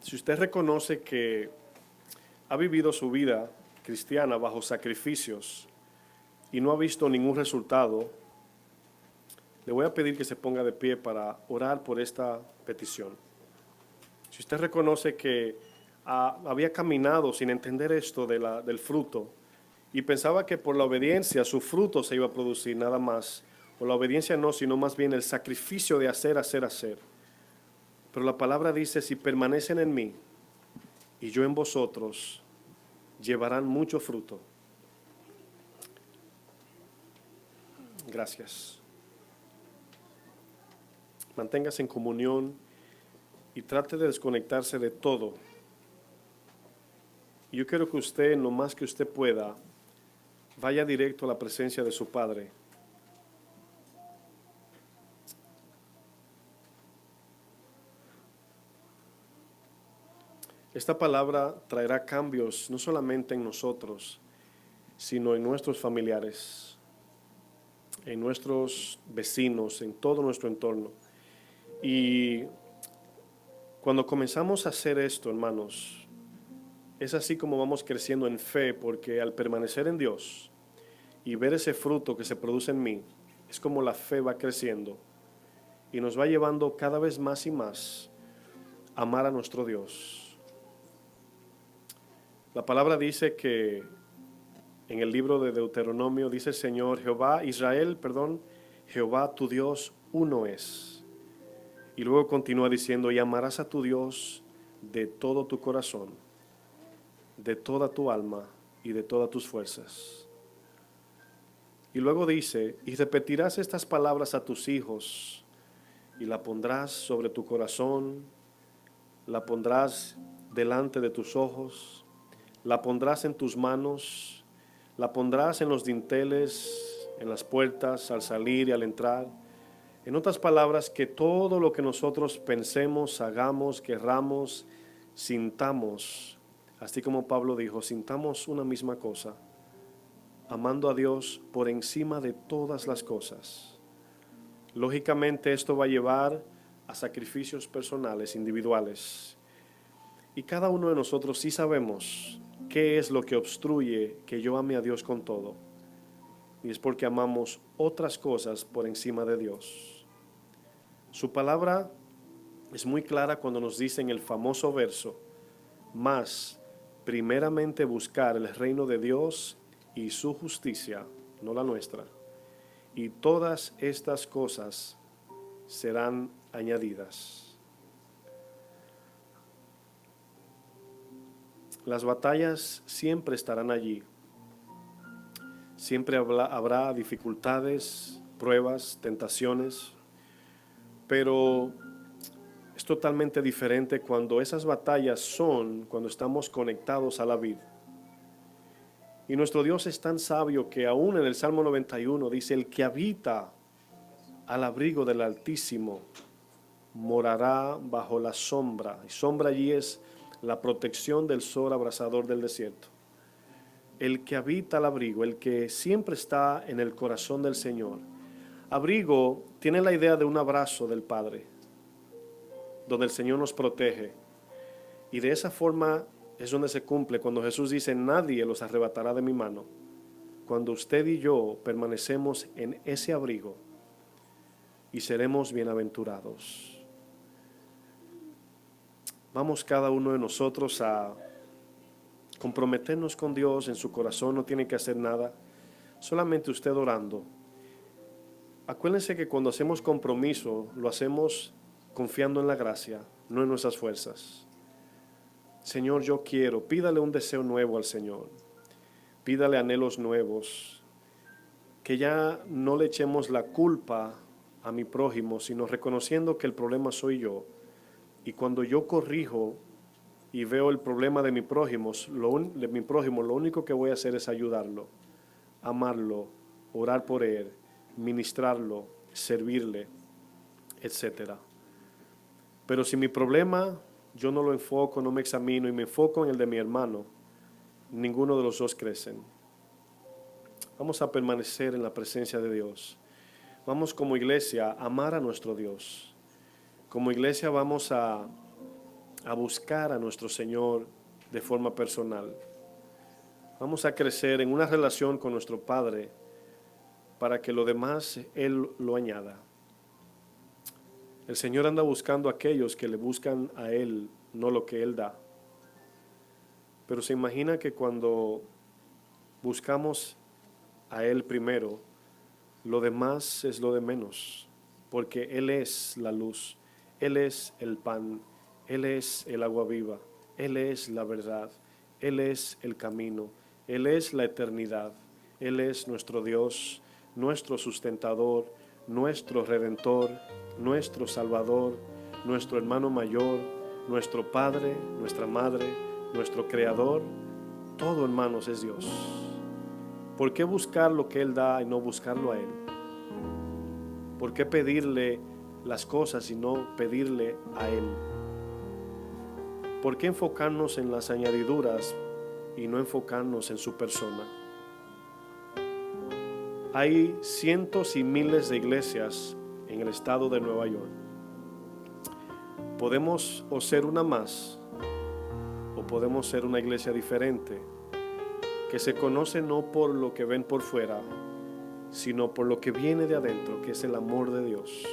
Si usted reconoce que ha vivido su vida cristiana bajo sacrificios y no ha visto ningún resultado, le voy a pedir que se ponga de pie para orar por esta petición. Si usted reconoce que había caminado sin entender esto del fruto y pensaba que por la obediencia su fruto se iba a producir nada más, o la obediencia no, sino más bien el sacrificio de hacer. Pero la palabra dice, si permanecen en mí y yo en vosotros, llevarán mucho fruto. Gracias. Manténgase en comunión y trate de desconectarse de todo. Y yo quiero que usted, en lo más que usted pueda, vaya directo a la presencia de su Padre. Esta palabra traerá cambios no solamente en nosotros, sino en nuestros familiares, en nuestros vecinos, en todo nuestro entorno. Y cuando comenzamos a hacer esto, hermanos, es así como vamos creciendo en fe, porque al permanecer en Dios y ver ese fruto que se produce en mí, es como la fe va creciendo y nos va llevando cada vez más y más a amar a nuestro Dios. La palabra dice que en el libro de Deuteronomio dice el Señor, Jehová tu Dios uno es. Y luego continúa diciendo, y amarás a tu Dios de todo tu corazón, de toda tu alma y de todas tus fuerzas. Y luego dice, y repetirás estas palabras a tus hijos, y la pondrás sobre tu corazón, la pondrás delante de tus ojos, la pondrás en tus manos, la pondrás en los dinteles, en las puertas, al salir y al entrar. En otras palabras, que todo lo que nosotros pensemos, hagamos, querramos, sintamos, así como Pablo dijo, sintamos una misma cosa, amando a Dios por encima de todas las cosas. Lógicamente esto va a llevar a sacrificios personales, individuales. Y cada uno de nosotros sí sabemos qué es lo que obstruye que yo ame a Dios con todo. Y es porque amamos otras cosas por encima de Dios. Su palabra es muy clara cuando nos dice en el famoso verso, mas primeramente buscar el reino de Dios y su justicia, no la nuestra, y todas estas cosas serán añadidas. Las batallas siempre estarán allí. Siempre habrá dificultades, pruebas, tentaciones, pero es totalmente diferente cuando esas batallas cuando estamos conectados a la vid. Y nuestro Dios es tan sabio que aún en el Salmo 91 dice, el que habita al abrigo del Altísimo morará bajo la sombra. Y sombra allí es la protección del sol abrasador del desierto. El que habita al abrigo, el que siempre está en el corazón del Señor. Abrigo tiene la idea de un abrazo del Padre, donde el Señor nos protege. Y de esa forma es donde se cumple cuando Jesús dice: nadie los arrebatará de mi mano. Cuando usted y yo permanecemos en ese abrigo y seremos bienaventurados. Vamos cada uno de nosotros a comprometernos con Dios en su corazón. No tiene que hacer nada, solamente usted orando. Acuérdense que cuando hacemos compromiso lo hacemos confiando en la gracia, no en nuestras fuerzas. Señor, yo quiero. Pídale un deseo nuevo al Señor. Pídale anhelos nuevos. Que ya no le echemos la culpa a mi prójimo, sino reconociendo que el problema soy yo. Y cuando yo corrijo y veo el problema de mi prójimo, lo único que voy a hacer es ayudarlo, amarlo, orar por él, ministrarlo, servirle, etc. Pero si mi problema yo no lo enfoco, no me examino y me enfoco en el de mi hermano, ninguno de los dos crecen. Vamos a permanecer en la presencia de Dios. Vamos como iglesia a amar a nuestro Dios. Como iglesia vamos a buscar a nuestro Señor de forma personal. Vamos a crecer en una relación con nuestro Padre para que lo demás Él lo añada. El Señor anda buscando a aquellos que le buscan a Él, no lo que Él da. Pero se imagina que cuando buscamos a Él primero, lo demás es lo de menos, porque Él es la luz, Él es el pan, Él es el agua viva, Él es la verdad, Él es el camino, Él es la eternidad, Él es nuestro Dios, nuestro sustentador, nuestro redentor, nuestro salvador, nuestro hermano mayor, nuestro Padre, nuestra Madre, nuestro Creador. Todo, hermanos, es Dios. ¿Por qué buscar lo que Él da y no buscarlo a Él? ¿Por qué pedirle las cosas y no pedirle a Él? ¿Por qué enfocarnos en las añadiduras y no enfocarnos en su persona? Hay cientos y miles de iglesias en el estado de Nueva York. Podemos o ser una más, o podemos ser una iglesia diferente, que se conoce no por lo que ven por fuera, sino por lo que viene de adentro, que es el amor de Dios.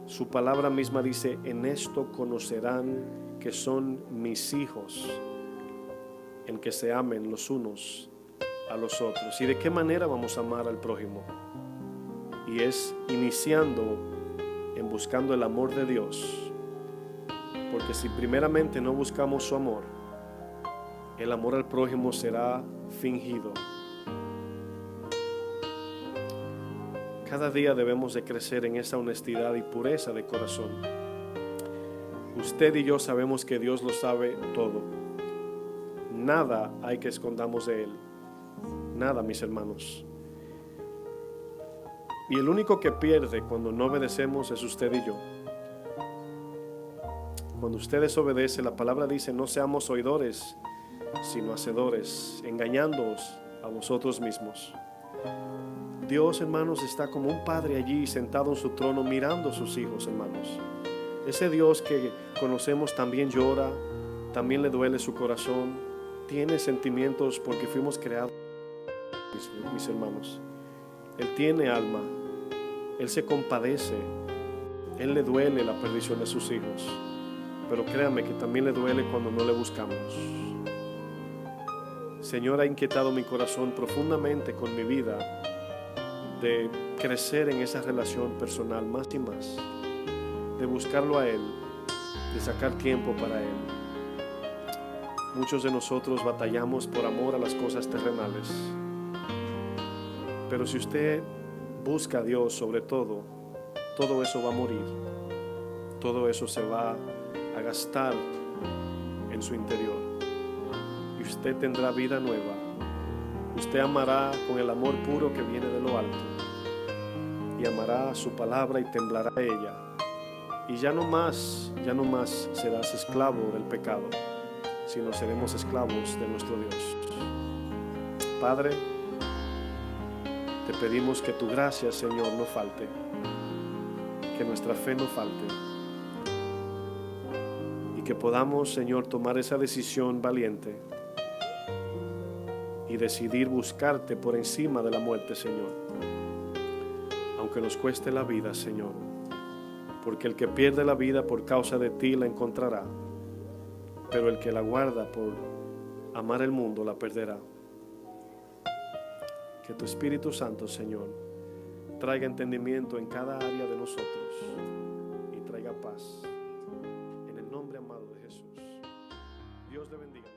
Su palabra misma dice: en esto conocerán que son mis hijos, en que se amen los unos a los otros. ¿Y de qué manera vamos a amar al prójimo? Y es iniciando en buscando el amor de Dios, porque si primeramente no buscamos su amor, el amor al prójimo será fingido. Cada día debemos de crecer en esa honestidad y pureza de corazón. Usted y yo sabemos que Dios lo sabe todo. Nada hay que escondamos de Él. Nada, mis hermanos. Y el único que pierde cuando no obedecemos es usted y yo. Cuando usted desobedece, la palabra dice: no seamos oidores, sino hacedores, engañándoos a vosotros mismos. Dios, hermanos, está como un padre allí sentado en su trono mirando a sus hijos, hermanos. Ese Dios que conocemos también llora, también le duele su corazón, tiene sentimientos porque fuimos creados, mis hermanos. Él tiene alma, Él se compadece, Él le duele la perdición de sus hijos, pero créame que también le duele cuando no le buscamos. Señor, ha inquietado mi corazón profundamente con mi vida de crecer en esa relación personal más y más, de buscarlo a Él, de sacar tiempo para Él. Muchos de nosotros batallamos por amor a las cosas terrenales, pero si usted busca a Dios sobre todo, todo eso va a morir, todo eso se va a gastar en su interior y usted tendrá vida nueva. Usted amará con el amor puro que viene de lo alto y amará su palabra y temblará a ella Y ya no más serás esclavo del pecado, sino seremos esclavos de nuestro Dios. Padre, te pedimos que tu gracia, Señor, no falte, que nuestra fe no falte, y que podamos, Señor, tomar esa decisión valiente y decidir buscarte por encima de la muerte, Señor, aunque nos cueste la vida, Señor, porque el que pierde la vida por causa de ti la encontrará, pero el que la guarda por amar el mundo la perderá. Que tu Espíritu Santo, Señor, traiga entendimiento en cada área de nosotros y traiga paz. En el nombre amado de Jesús. Dios te bendiga.